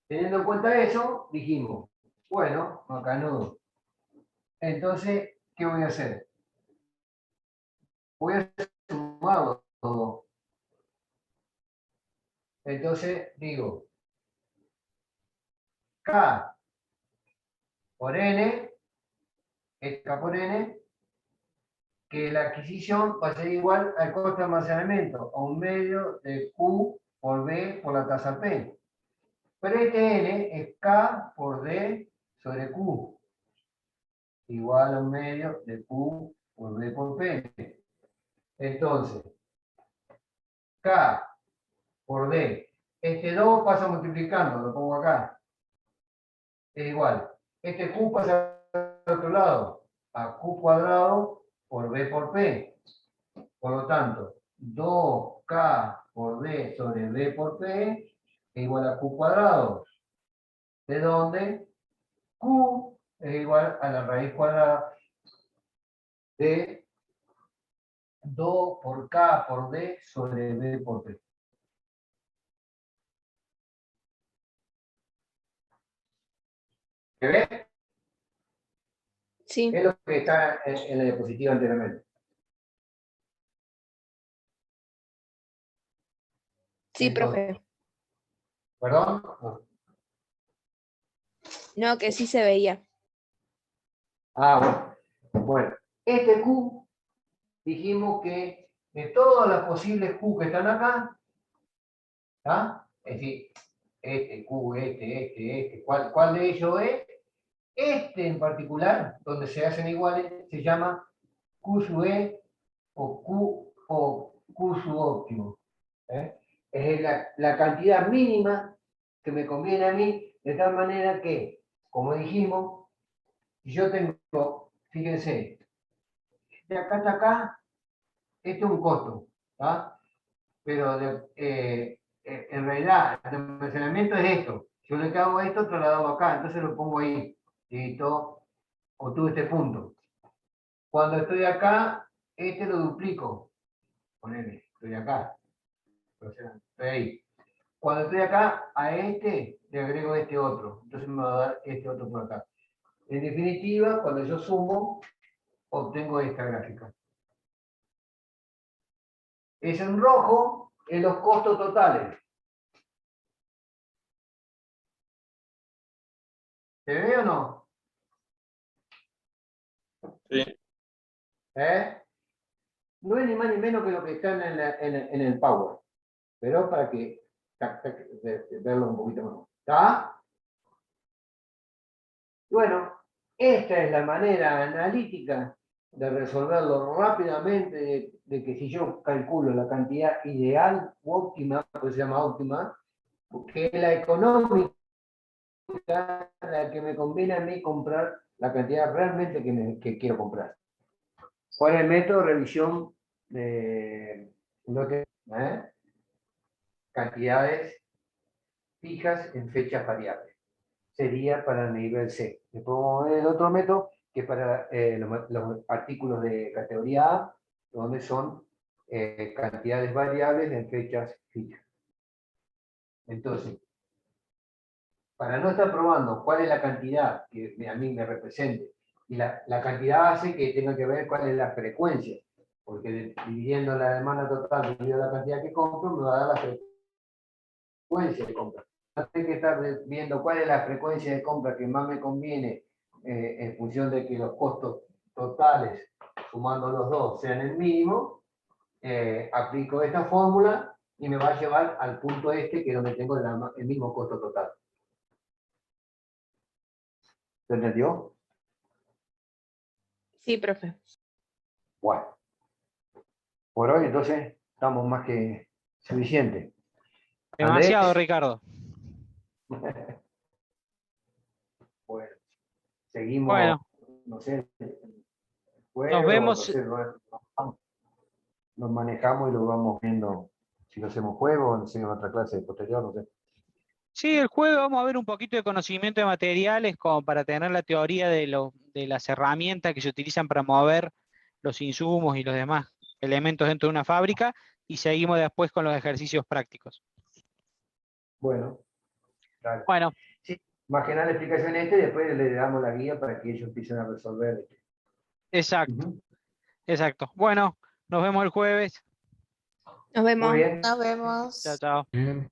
teniendo en cuenta eso, dijimos, bueno, macanudo. Entonces, ¿qué voy a hacer? Voy a sumarlo todo. Entonces, digo, K por N, es K por N, que la adquisición va a ser igual al costo de almacenamiento, a un medio de Q por B por la tasa P. Pero este N es K por D sobre Q, igual a un medio de Q por B por P. Entonces, K por D, este 2 pasa multiplicando, lo pongo acá, es igual. Este Q pasa al otro lado, a Q cuadrado por B por P. Por lo tanto, 2K por D sobre B por P es igual a Q cuadrado. ¿De dónde? Q es igual a la raíz cuadrada de 2 por K por D sobre B por T. ¿Se ve? Sí, Es lo que está en la diapositiva anteriormente. sí, Entonces, profe. ¿perdón? No. No, que sí se veía. Ah, bueno. Bueno, este Q, dijimos que de todas las posibles Q que están acá, ¿ah? Es decir, este Q, ¿cuál de ellos es? Este en particular, donde se hacen iguales, se llama Q sub E o Q sub óptimo. ¿Eh? Es la cantidad mínima que me conviene a mí, de tal manera que, como dijimos, si yo tengo, fíjense, de acá hasta acá, esto es un costo, ¿tá? Pero en realidad el almacenamiento es esto. Yo le hago esto, trasladado acá, entonces lo pongo ahí. Listo. Obtuve este punto. Cuando estoy acá, este lo duplico. Ponele, estoy acá. O sea, estoy ahí. Cuando estoy acá, a este le agrego este otro. Entonces me va a dar este otro por acá. En definitiva, cuando yo sumo, obtengo esta gráfica. Es en rojo en los costos totales. ¿Se ve o no? Sí. ¿Eh? No es ni más ni menos que lo que está en el Power. Pero para que verlo un poquito mejor. ¿Está? Bueno, esta es la manera analítica de resolverlo rápidamente, de que si yo calculo la cantidad ideal u óptima, pues se llama óptima, que es la económica, la que me conviene a mí comprar la cantidad realmente que quiero comprar. ¿Cuál es el método de revisión de cantidades fijas en fechas variables? Sería para el nivel C. Después vamos a ver el otro método, que es para los artículos de categoría A, donde son cantidades variables en fechas fijas. Entonces, para no estar probando cuál es la cantidad que a mí me represente, y la cantidad hace que tenga que ver cuál es la frecuencia, porque dividiendo la demanda total dividido la cantidad que compro, me va a dar la frecuencia de compra. No tengo que estar viendo cuál es la frecuencia de compra que más me conviene en función de que los costos totales, sumando los dos, sean el mínimo. Aplico esta fórmula y me va a llevar al punto este, que es donde tengo el mismo costo total. ¿Se entendió? Sí, profe. Bueno. Por hoy, entonces, estamos más que suficiente. Demasiado, Andrés. Ricardo. Bueno, seguimos, Bueno, no sé, nos vemos. no sé, nos manejamos y lo vamos viendo si lo hacemos juego, no sé, en otra clase posterior, no sé. Sí, el jueves vamos a ver un poquito de conocimiento de materiales como para tener la teoría de las herramientas que se utilizan para mover los insumos y los demás elementos dentro de una fábrica, y seguimos después con los ejercicios prácticos. Bueno, claro. Bueno, Sí, más que nada la explicación y después le damos la guía para que ellos empiecen a resolver. exacto, exacto. Bueno, nos vemos el jueves. Nos Muy vemos. bien. Nos vemos. Chao, chao. Bien.